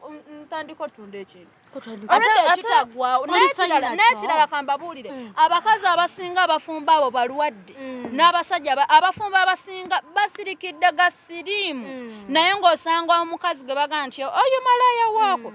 ntandika otunda ekintu ekitagwawo n'ekirala kambabuulire abakazi abasinga abafumba abo balwadde n'abasajja abafumba abasinga basirikidde gasiriimu naye ng'osanga omukazi gwe baga nti oyo malaaya waako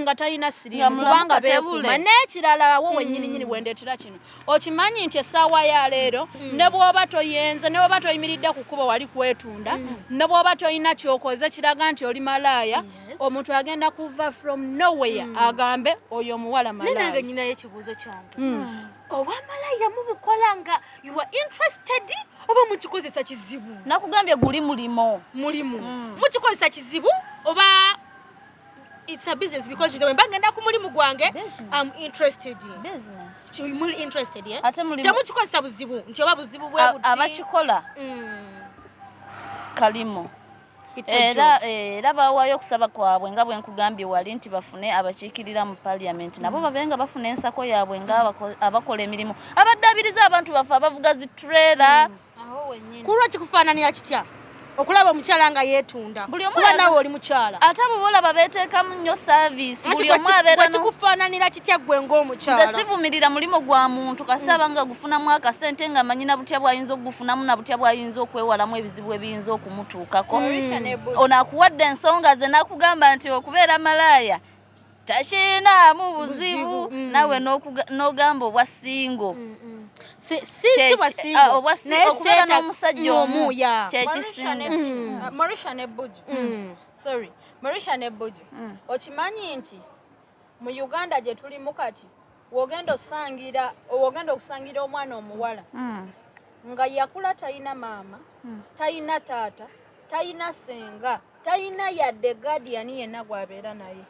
nga talina siriimu kubanga beekuuma n'ekirala wo wennyininyini wendeetera kino okimanyi nti essaawa ya leero ne bw'oba toyenze ne bw'oba toyimiridde ku kkubo wali kwetunda ne bw'oba toyina kyokoze kiraga nti oli malaaya omuntu agenda kuva from nowhere agambe oyo omuwala malaaya nange nyinayo ekibuuzo kyange oba malaaya mubukola nga you are interested oba mukikozesa kizibu nakugambye guli mulimu mukikozesa kizibu oba it's a business because nze wemba ngenda ku mulimu gwange I'm interested muli interested temukikozesa buzibu nti oba buzibu bwe buti abakikola kalimu era bawaayo okusaba kwabwe nga bwe nkugambye wali nti bafune abakiikirira mu paliamenti nabo babenga bafuna ensako yaabwe nga abakola emirimu abaddaabiriza abantu baffe abavuga ziturera kulwa kikufaananira kitya okulaba omukyala nga yeetunda kuba nawe oli mukyala ate abo boolaba beeteekamu nnyo saavisi buli omu abeera kikufaananira kitya ggwe ng'omukyala nze sivumirira mulimu gwa muntu kasaba nga gufunamu akasente nga manyina butya bw'ayinza okugufunamu na butya bw'ayinza okwewalamu ebizibu ebiyinza okumutuukako ono akuwadde ensonga ze nakugamba nti okubeera malaaya takiinaamu buzibu nawe n'ogamba obwa singo si bwasingo okubeera n'omusajja omu Marisha ne Buju okimanyi nti mu Uganda gye tulimu kati wogenda okusangira omwana omuwala nga yakula talina maama talina taata talina senga talina yadde guardian yenna gwabeera naye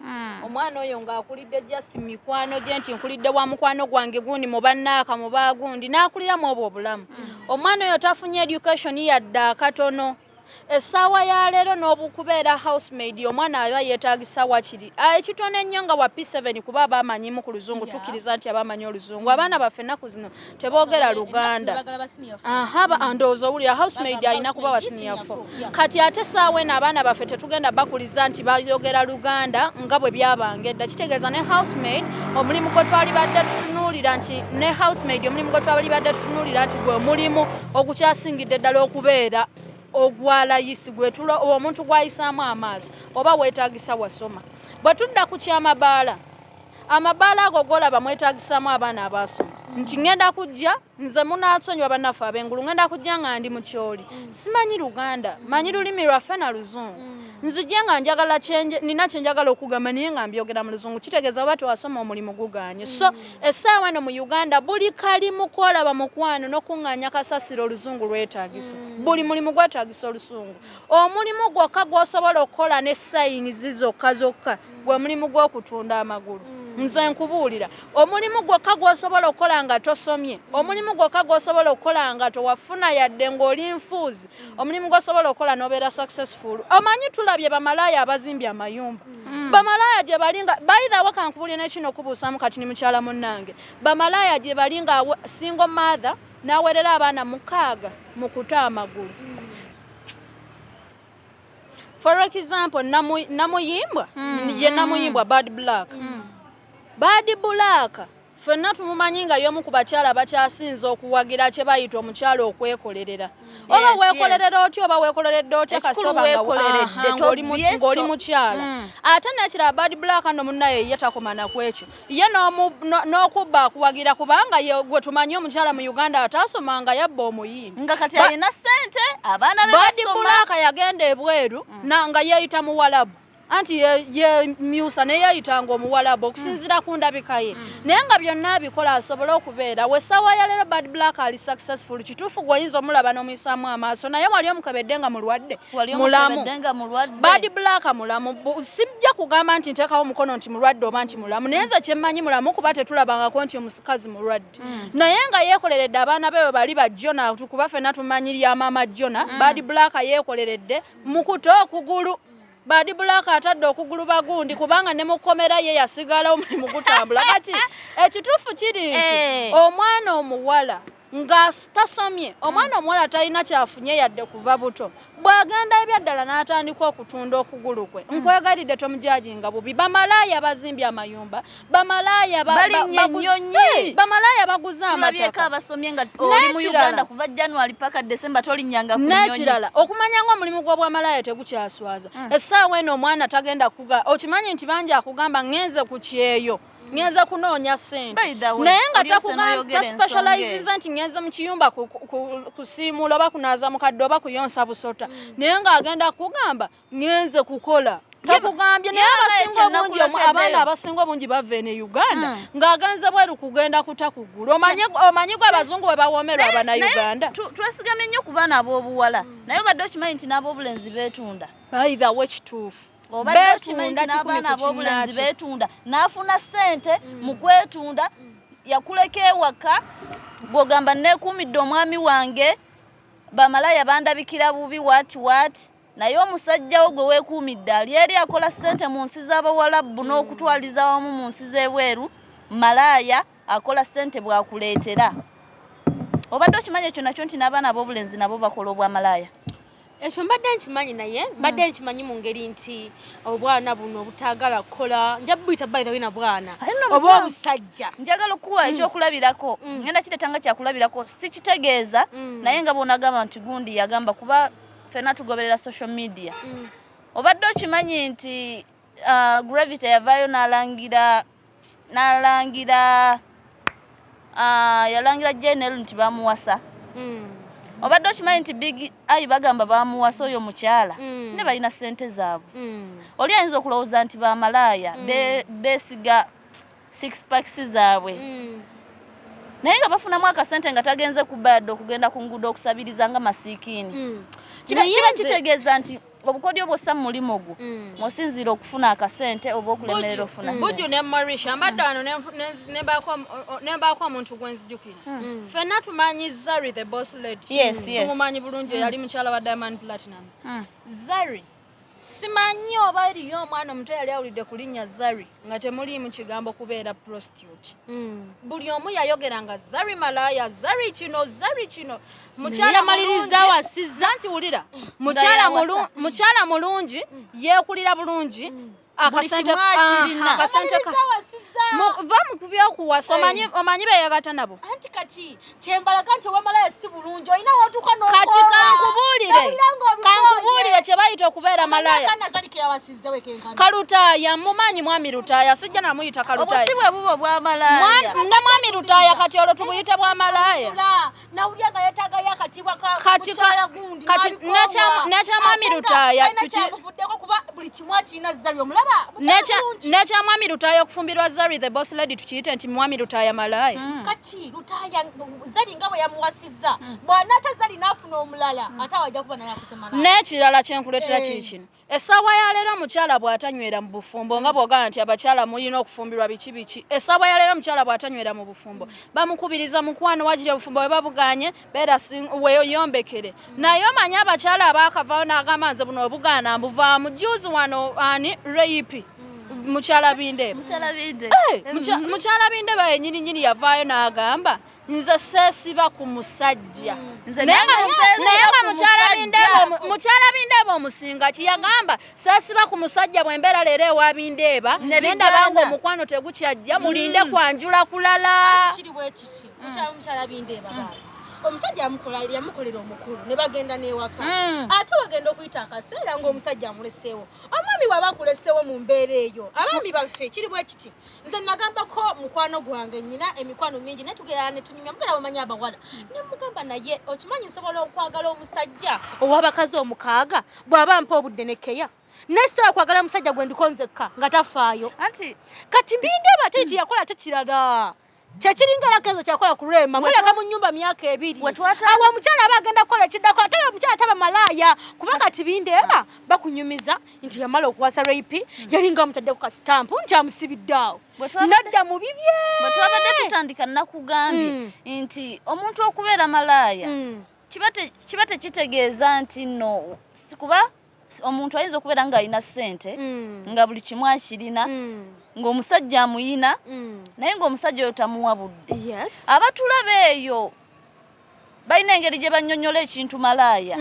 omwana oyo ng'akulidde just mikwano gye nti nkulidde wa mukwano gwange gundi mu bannaaka mu baagundi n'akuliramu obwo obulamu omwana oyo tafunye education yadde akatono essaawa ya leero n'obukubeera housemaid omwana aba yeetaagisa wakiri ekitono ennyo nga wa P7 kuba abamanyimu ku luzungu tukkiriza nti abamanyi oluzungu abaana baffe ennaku zino teboogera luganda ndowooza owulira housemaid alina kuba wa senior 4 kati ate essaawa eno abaana baffe tetugenda bakuliza nti bayogera luganda nga bwe byabanga edda kitegeeza ne housemaid omulimu gwe twali badde tutunuulira nti ne housemaid omulimu gwe twali badde tutunuulira nti gwe mulimu ogukyasingidde ddala okubeera ogwalayisi gwetula omuntu gwayisaamu amaaso oba weetaagisa wasoma bwe tudda ku kyamabaala amabaala ago golaba mwetaagisaamu abaana abaasoma nti ngenda kujja nze munaasonywa bannaffe ab'engulu ngenda kujja nga ndi mu kyoli simanyi luganda manyi lulimi lwaffe na luzungu nzijje nga njagala nina kyenjagala okugamba naye nga mbyogera mu luzungu kitegeeza oba tewasoma omulimu guganye so essaawa eno mu Uganda buli kalimu kwolaba mukwano n'okuŋŋaanya kasasiro oluzungu lwetaagisa buli mulimu gwetaagisa olusungu omulimu gwokka gw'osobola okukola ne sayinizi zokka zokka gwe mulimu gw'okutunda amagulu nze nkubuulira omulimu gwokka gw'osobola okukola nga tosomye omulimu gwokka gw'osobola okukola nga towafuna yadde ng'oli nfuuzi omulimu gw'osobola okukola n'obeera successful omanyi tulabye bamalaaya abazimbye amayumba bamalaaya gye balinga bayitha wakankubuulira n'ekino okubuusaamu kati ni mukyala munnange bamalaaya gye balinga single mother n'awerera abaana 6 mu kuta amagulu for example namuyimbwa ye namuyimbwa bad black ffenna tumumanyi nga y'omu ku bakyala bakyasinza okuwagira kye bayita omukyala okwekolerera oba weekolerera otya oba weekoleredde otya kasitoba ng'oli mukyala ate nekirala bad black no munnaye ye takomana ku ekyo ye n'okubba akuwagira kubanga gwe tumanyi omukyala mu Uganda ataasomanga yabba omuyimbi nga kati alina ssente abaana be bad black yagenda ebweru nga yeeyita muwalabu anti ye myusa ne yayitanga omuwalabu okusinzira ku ndabika ye naye nga byonna abikola asobola okubeera wessaawa ya leero bad black ali successful kituufu gweoyinza omulaba n'omuyisaamu amaaso naye wali omukebedde nga mulwadde mulamu bad black mulamu sijja kugamba nti nteekawo omukono nti mulwadde oba nti mulamu naye nze kyemmanyi mulamu kuba tetulabangako nti omukazi mulwadde naye nga yeekoleredde abaana be bwe bali bajjona kuba ffenna tumanyirya maama jjona bad black yeekoleredde mukuta okugulu bad black atadde okugulu bagundi kubanga ne mukomera ye yasigala omulimu gutambula kati ekituufu kiri nti omwana omuwala nga tasomye omwana omuwala talina kyafunye yadde kuva buto bw'agenda ebyaddala n'atandika okutunda okugulu kwe nkwegalidde tomujajinga bubi bamalaaya bazimbye amayumba bamalaaya baguze amataka abasomye nga oli mu Uganda kuva January paka December tolinnyanga ku nnyonyi n'ekirala okumanya ng'omulimu gw'obwamalaaya tegukyaswaza essaawa eno omwana tagenda okimanyi nti bangi akugamba ngenze ku kyeyo ngenza kunoonya ssente naye nga taspecializinza nti ngenze mu kiyumba kusiimula oba kunaaza mukadde oba kuyonsa busota naye ng'agenda kugamba ngenze kukola takugambye naye abaana abasinga obungi bava ene Uganda ng'agenze bweru kugenda kutakugulu omanyi gwe abazungu bwe bawoomerwa abana-Uganda twesigamye nnyo ku baana ab'obuwala naye obadde okimanyi nti n'ab'obulenzi beetunda either we kituufu betunda n'abaana ab'obulenzi beetunda n'afuna ssente mu kwetunda yakuleka ewaka gw'ogamba neekuumidde omwami wange bamalaaya bandabikira bubi what naye omusajja wo gwe weekuumidde ali eri akola ssente mu nsi z'abawalabu n'okutwaliza wamu mu nsi z'ebweru malaaya akola ssente bwakuleetera obadde okimanyi ekyo nakyo nti n'abaana ab'obulenzi nabo bakola obwamalaaya ekyo mbadde nkimanyi naye mbadde nkimanyi mu ngeri nti obwana buno obutaagala kukola nja buyita bayita bina bwana oba obusajja njagala okuwa ekyokulabirako ngenda kireetanga kyakulabirako sikitegeeza naye nga bonagamba nti gundi yagamba kuba ffenna tugoberera social media obadde okimanyi nti Gravity yavaayo yalangira JNL nti bamuwasa obadde okimanyi nti Big Eye bagamba bamuwasa oyo mukyala ne balina ssente zaabwe oli ayinza okulowooza nti bamalaaya beesiga 6 packs zaabwe naye nga bafunamu akasente nga tagenze ku bad okugenda ku nguudo okusabiriza nga masiikiini kiba kitegeeza nti obukodyo bwossa mu mulimu gwo mw'osinziira okufuna akasente oba okulemerera okufuna Bujju ne Marisha mbadde wano ne mbaako omuntu gwe nzijukira ffenna tumanyi Zari the boss lady tumumanyi bulungi yali mukyala wa Diamond Platinumz Zari simanyi oba eriyo omwana omuto yali awulidde ku linnya Zari nga temuliimu kigambo kubeera prostitute buli omu yayogeranga Zari Malaaya Zari kino mukyala maliriza wasiza nti wulira mukyala mulungi yeekulira bulungi akasente va mukubya okuwasa omanyi beyagata nabo anti kati kyembalaga nti Obwa Malaaya si bulungi olina watuuka kati kankubuulire kye bayita okubeera malaaya Kalutaaya mumanyi mwami Lutaaya sijja namuyita Kalutaaya obusibwe bubo bwa malaaya ne mwami Lutaaya kati olwo tubuyita bwa malaaya nawulira nga yeetaagayo akatibwa kati nekya mwami Lutaaya kyamuvuddeko kuba buli kimu akirina Zari omulaba nekya mwami Lutaaya okufumbirwa Zari the boss lady tukiyite nti mwami Lutaaya malaaya kati Lutaaya Zari nga bwe yamuwasizza bw'anaata Zari n'afuna omulala ate awajja kuba naye afuze malaaya n'ekirala kyenkuleetera kiri kino essaawa ya leero omukyala bw'atanywera mu bufumbo nga bw'ogamba nti abakyala mulina okufumbirwa biki essaawa ya leero omukyala bw'atanywera mu bufumbo bamukubiriza mukwano wagire obufumbo bwe babuganye beera weyombekere naye omanyi abakyala abaakavaayo n'agamba nze buno obugaana mbuvaamu juzi wano ani Rape mukyala Bindeeba mukyala Bindeeba yennyini yavaayo n'agamba nze seesiba ku musajja naye nga mukyala Bindeeba omusinga kiyagamba seesiba ku musajja bwe mbeera leero ewa Bindeeba nendaba nga omukwano tegukyajja mulinde kwanjula kulala kiri bwe kiki mukyala Bindeeba omusajja yamukolera omukulu ne bagenda n'ewaka ate wagenda okuyita akaseera ng'omusajja amuleseewo omwami bw'aba akuleseewo mu mbeera eyo abaami baffe kiri bwe kiti nze nagambako mukwano gwange nnyina emikwano mingi naye tugera ne tunyumya mugera bamanyi abawala ne mugamba naye okimanyi nsobola okwagala omusajja ow'abakazi omukaaga bw'aba mpa obudde ne keya nesobola kwagala omusajja gwe ndikonzekka nga tafaayo kati Bindeeba ate kyeyakola tekirala kyekiringa lakezo kyakola ku Rema muleka mu nnyumba myaka 2 awo omukyala aba agenda kukola ekiddako ate omukyala taba malaaya kuba kati Bindeeba bakunyumiza nti yamala okuwasa Rape yalinga amutaddeko ka stampu nti amusibidde awo nadda mu bibye bwe twabadde tutandika nakugambye nti omuntu okubeera malaaya kiba tekitegeeza nti no kuba omuntu ayinza okubeera nga alina ssente nga buli kimu akirina ng'omusajja amuyina naye ng'omusajja oyo tamuwa budde abatulaba eyo balina engeri gye bannyonnyola ekintu malaaya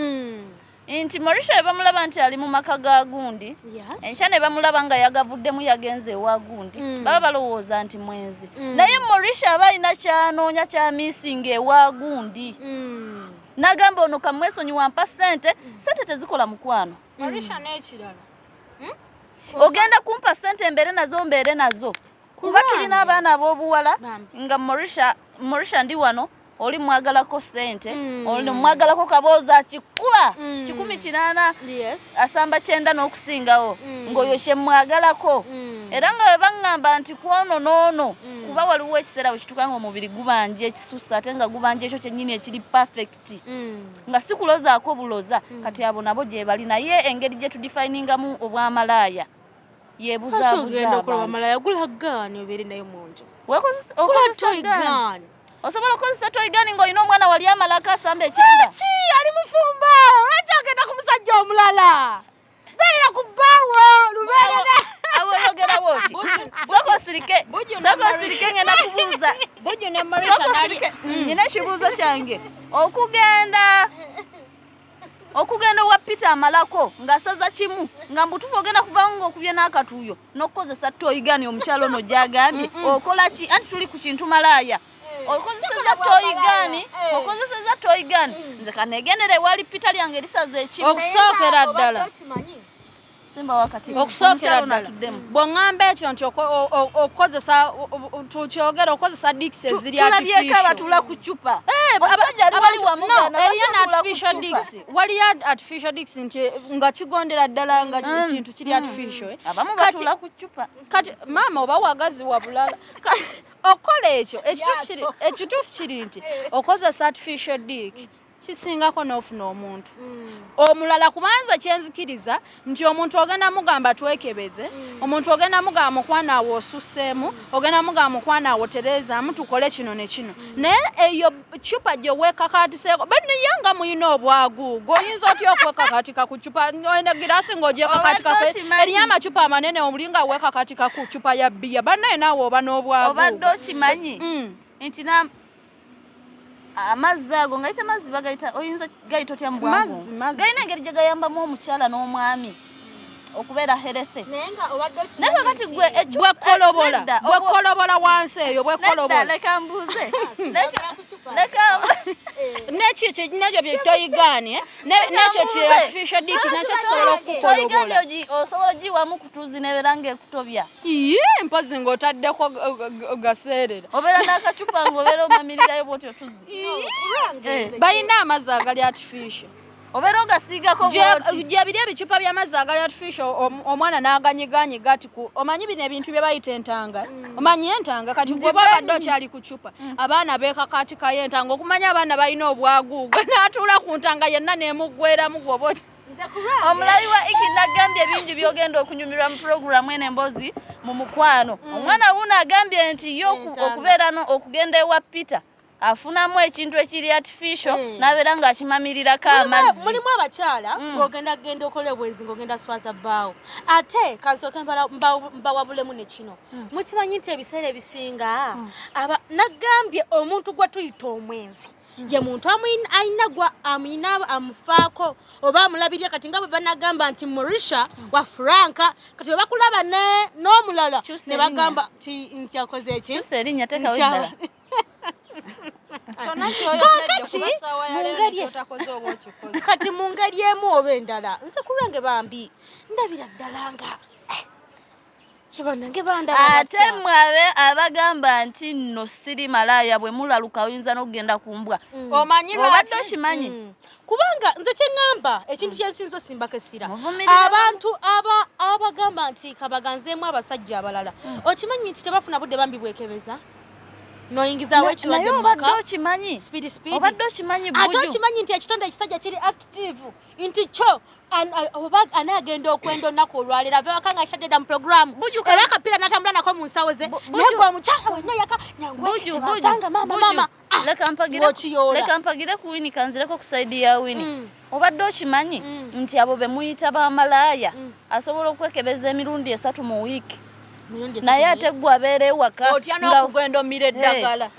nti Marisha bwe bamulaba nti ali mu maka ga gundi enkya ne bamulaba nga yagavuddemu yagenze ewa gundi baba balowooza nti mwenzi naye Marisha aba alina kyanoonya kya miisinga ewa gundi nagamba ono kamwesonyi wampa ssente tezikola mukwano Marisha n'ekirala ogenda kumpa ssente mbeere nazo kuba tulina abaana ab'obuwala nga Marisha ndi wano oli mwagalako ssente oli mwagalako kaboozi akikuba 180 asamba 9 n'okusingawo ng'oyo kye mwagalako era nga bwe baŋŋamba nti kwono n'ono kuba waliwo ekiseera bwe kituuka nga omubiri gubanja ekisusa ate nga gubanja ekyo kyennyini ekiri perfect nga si kulozaako buloza kati abo nabo gye bali naye engeri gye tudifiningamu obwamalaaya yeebuzaabuza abantu malaaya gulagaani obeere nayo mu nju osobola okozesa toyigaani ng'olina omwana wali amalako asamba 9 ali mufumbo lwaki agenda ku musajja omulala beera ku bbaawo lubeerera awoyogerawo ki soko sirike ngenda kubuuza Bujju ne Marisha nina ekibuuzo kyange okugenda owa Peter amalako ng'asaza kimu nga mbutufu ogenda kuvamu ng'okubye n'akatuuyo n'okukozesa toyigaani omukyalo ono gy'agambye okola ki anti tuli ku kintu malaaya okozeseza toyigaani nze kaneegendere wali Peter lyange erisaza ekimu okusookera ddala simba wakati okusookera ddala bw'oŋŋamba ekyo nti okozesa tukyogera okozesa dicks eziri tulabyeko abatula ku cupa abasajja ali wali wamu waliyo artificial dicks nti nga kigondera ddala nga kintu kiri artificial abamu batula ku cupa kati maama oba wagaziwa bulala okola ekyo ekituufu kiri nti okozesa artificial dick kisingako n'ofuna omuntu omulala kubanza kyenzikiriza nti omuntu ogenda mugamba twekebeze omuntu ogenda mugamba mukwana awo osusseemu ogenda mugamba mukwana awo tereezaamu tukole kino ne kino naye eyo cupa gye weekakaatiseeko baniyanga muyina obwaguugo oyinza otya okwekakaatika ku cupa ene giraasi ng'ogyekakaatikako eriyo amacupa amanene omulinga weekakaatika ku cupa ya bbiya bannaye naawe oba n'obwaguugo obadde okimanyi nti amazzi ago ngayita mazzi bagayita oyinza gayita otya mu bwangu gayina engeri gye gayambamu omukyala n'omwami okubeera healthy naye kakati gwe bwekolobola wansi eyo bwekolobola leka mbuuze nekyo byetoyigaanye nekyo kyafisha diki nakyo kisobola okukolobola osobola ogiwamu kutuuzi nebeera ng'ekutobya mpozi ng'otaddeko gaseerera obeera n'akacupa ng'obeera omamirirayo bwotyo tuzi balina amazzi agali artificial obeera ogasiigako gye biri ebicupa by'amazzi agali artificial omwana n'aganyiganyiga ati omanyi bino ebintu bye bayita entanga omanyi entanga kati bw'oba obadde okyali ku cupa abaana beekakaatikayo entanga okumanya abaana balina obwaguugo n'atuula ku ntanga yenna n'emuggweramu gwoba oti omulabi wa Ikida agambye bingi byogenda okunyumirwa mu puroguramu eno emboozi mu mukwano omwana wuno agambye nti yo okubeera okugenda ewa Peter afunamu ekintu ekiri artificial nabeera ng'akimamirirako amazzi mulimu abakyala ng'ogenda okola obwenzi ng'ogenda swaza bbaawo ate kansooke mbawabulemu ne kino mukimanyi nti ebiseera ebisinga nagambye omuntu gwe tuyita omwenzi ye muntu alina gwa amina amufaako oba amulabirye kati nga bwe banagamba nti Marisha wa Franka kati bakulaba n'omulala ne bagamba nti akoze eki kyusa erinnya teekawo eddala kati mu ngeri emu oba endala nze kulwange bambi ndabira ddala nga kibanange bandala ate mwabe abagamba nti nno siri malaaya bwe mulaluka oyinza n'okugenda ku mbwa omanyi obadde okimanyi kubanga nze kyeŋŋamba ekintu kyensinza osimbako essira abantu abagamba nti kabaganzeemu abasajja abalala okimanyi nti tebafuna budde bambi bwekebeza noyingizawo ekirwadde mu maka speed obadde okimanyi ate okimanyi nti ekitonde ekisajja kiri active nti kyo oba anaagenda okwenda olunaku olwaleero ave waka nga akitadde dda mu puroguramu era akapiira n'atambula nako mu nsawo ze naye gwe omukyala wenna yaka nyangwetebasanga maama leka mpagire ku Wini kanzireko ku sayidi ya Wini obadde okimanyi nti abo be muyita bamalaaya asobola okwekebeza emirundi 3 mu wiiki naye ate gwe abeera ewaka otya n'okugenda omira eddagala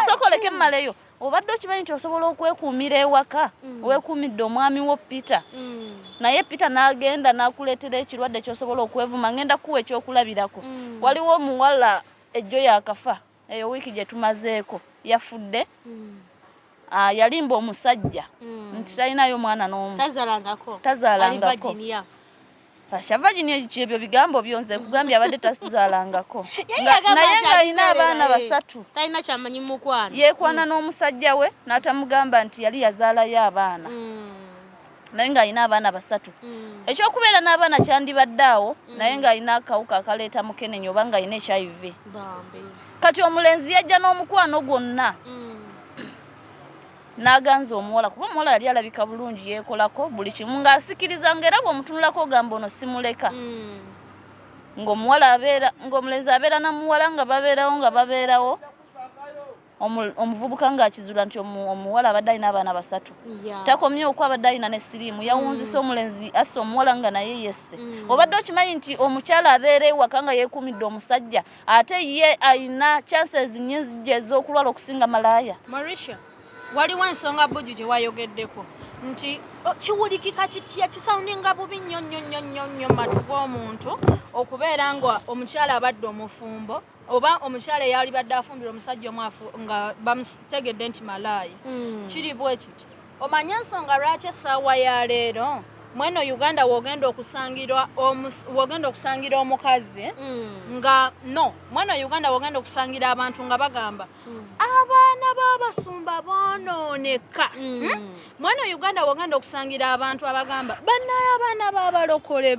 sokoleke mmaleyo obadde okimanyi nti osobola okwekuumira ewaka weekuumidde omwami wo Peter naye Peter n'agenda n'akuleetera ekirwadde ky'osobola okwevuma ngenda kuwa ekyokulabirako waliwo omuwala ejjo yakafa eyo wiiki gye tumazeeko yafudde yalimba omusajja nti talinayo mwana n'omu tazaalangako Tasha Virginia kyebyo bigambo byonze kugambye abadde tazaalangako naye ng'alina abaana 3 talina kyamanyi mukwana yeekwana n'omusajja we n'atamugamba nti yali yazaalayo abaana naye ng'alina abaana 3 ekyokubeera n'abaana kyandibadde awo naye ng'alina akawuka akaleeta mukenenya oba ng'alina HIV kati omulenzi yajja n'omukwano gwonna n'aganza omuwala kuba omuwala yali alabika bulungi yeekolako buli kimu ng'asikiriza ng'era bw'omutunulako ogamba ono simuleka ng'omulenzi abeera namuwala nga babeerawo omuvubuka ng'akizula nti omuwala abadde alina abaana 3 takomyewo abadde alina ne siriimu yawunzisa omulenzi assa omuwala nga naye yesse obadde okimanyi nti omukyala abeera ewaka nga yeekuumidde omusajja ate ye alina chances nnyingi ez'okulwala okusinga malaaya Marisha waliwo ensonga Bujju gye wayogeddeko nti kiwulikika kitya kisawuninga bubi nnyo matu g'omuntu okubeera nga omukyala abadde omufumbo oba omukyala eyali badde afumbira omusajja omwafu nga bamutegedde nti malaaya kiri bwe kiti omanye ensonga lwaki essaawa ya leero mweno Uganda wogenda okusangira omukazi nga no mweno Uganda wogenda okusangira abantu nga bagamba abaana babasumba bonooneka mweno Uganda wogenda okusangira abantu abagamba bannaye abaana babalokole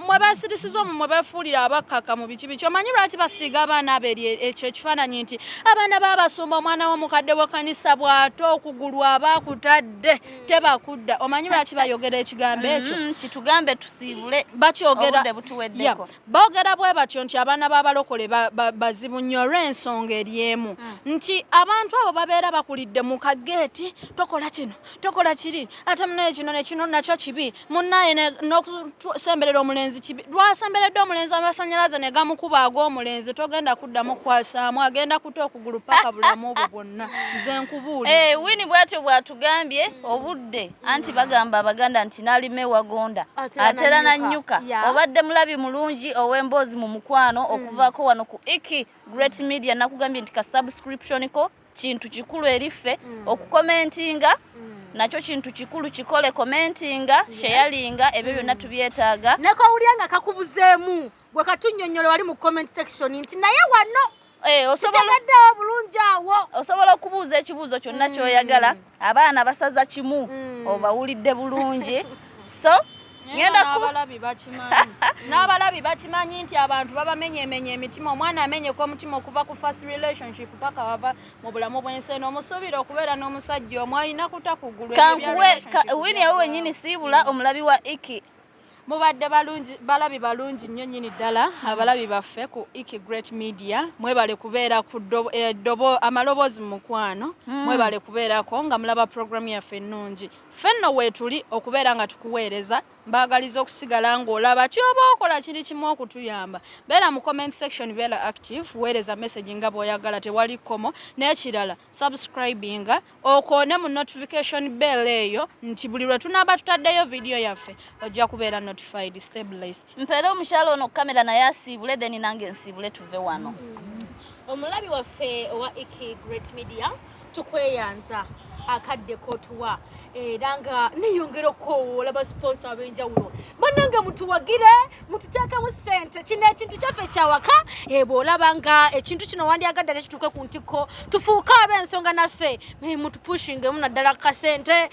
mwe basirisiza omwo mwe beefuulira abakkaka mu biki biki omanyi lwaki basiiga abaana abo ekyo ekifaananyi nti abaana babasumba omwana w'omukadde w'ekkanisa bw'ate okugulu abakutadde tebakudda omanyi lwaki bayogera ekigambo ekyo kitugambe tusiibule bakyogera obudde butuweddeko boogera bwe batyo nti abaana b'abalokole bazibu nnyo olw'ensonga eri emu nti abantu abo babeera bakulidde mu kageeti tokola kino tokola kiri ate munaye kino nekino nakyo kibi munnaye n'okusemberera omulenzi kibi lwasemberedde omulenzi amasannyalaze ne gamukuba ag'omulenzi togenda kuddamu kwasaamu agenda kuta okugulu paka bulamu obwo bwonna nze nkubuulira Wini bwatyo bwatugambye obudde anti bagamba abaganda nti nalime wagonda atera na nnyuka obadde mulabi mulungi ow'emboozi mu mukwano okuvaako wano ku Iki Great Media nakugambye nti ka subscription ko kintu kikulu eriffe okukomentinga nakyo kintu kikulu kikole commentinga sharinga ebyo byonna tubyetaaga neko ulyanga kakubuzeemu gwe katunnyonnyola wali mu comment section nti naye wano sitegaddewo bulungi awo osobola okubuuza ekibuuzo kyonna ky'oyagala abaana basaza kimu obawulidde bulungi so n'abalabi bakimanyi nti abantu babamenyemenya emitima omwana amenyeko omutima okuva ku first relationship paka wava mu bulamu bw'ensi eno omusuubira okubeera n'omusajja omwe alina kutakugulu Wini yawe wennyini siibula omulabi wa Iki mubadde balabi balungi nnyo nnyini ddala abalabi baffe ku Iki Great Media mwebale kubeera ku amaloboozi mu mukwano mwebale kubeerako nga mulaba programu yaffe ennungi ffenno weetuli okubeera nga tukuweereza mbaagaliza okusigala ng'olaba ky'oba okola kiri kimu okutuyamba beera mu comment section beera active weereza message nga bw'oyagala tewali komo n'ekirala subscribinga okoone mu notification bell eyo nti buli lwe tunaaba tutaddeyo video yaffe ojja kubeera notified stabilized mpeera omukyalo ono kamera naye asiibule then nange nsiibule tuve wano omulabi waffe owa Iki Great Media tukweyanza akadde kotuwa era nga niyongera okukowoola basponsa ab'enjawulo bannange mutuwagire mututeekemu ssente kino ekintu kyaffe kyawaka bw'olaba nga ekintu kino wandyagadde tekituuke ku ntikko tufuuke ab'ensonga naffe mutupushingemu naddala kasente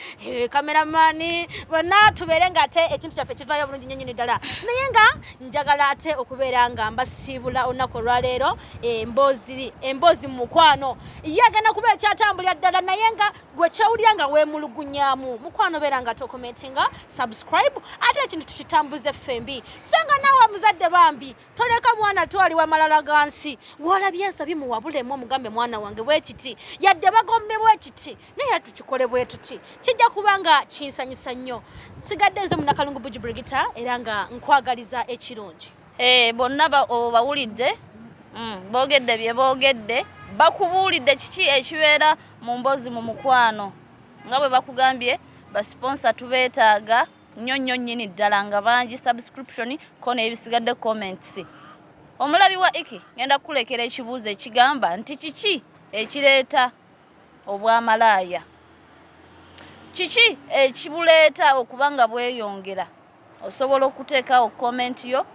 kameramaani bonna tubeere nga ate ekintu kyaffe kivaayo bulungi nnyo nnyini ddala naye nga njagala ate okubeera nga mbasiibula olunaku olwaleero emboozi mu mukwano ye agenda kuba ekyatambulira ddala naye nga gwe kyawulira nga weemulugunyaamu mukwano beera nga tokomentinga subscribe ate ekintu tukitambuze ffembi so nga naawe muzadde bambi toleka mwana twali wamalala gansi w'olabye ensobi muwabulemu omugambe mwana wange bwe kiti yadde bagombe bwe kiti naye tukikole bwe tuti kijja kuba nga kinsanyusa nnyo sigadde nze Munakalungu Brigita era nga nkwagaliza ekirungi bonna bawulidde boogedde bye boogedde bakubuulidde kiki ekibeera mu mboozi mu mukwano nga bwe bakugambye basponsa tubeetaaga nnyo nnyo nnyini ddala nga bangi subscription ko n'ebisigadde comments omulabi wa Iki ngenda kukulekera ekibuuzo ekigamba nti kiki ekireeta obwa malaaya kiki ekibuleeta okuba nga bweyongera osobola okuteekawo comment yo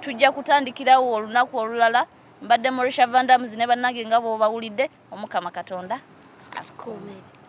tujja kutandikirawo olunaku olulala mbadde Morisha Vandamuzi ne bannange nga bw'obawulidde omukama Katonda akukuume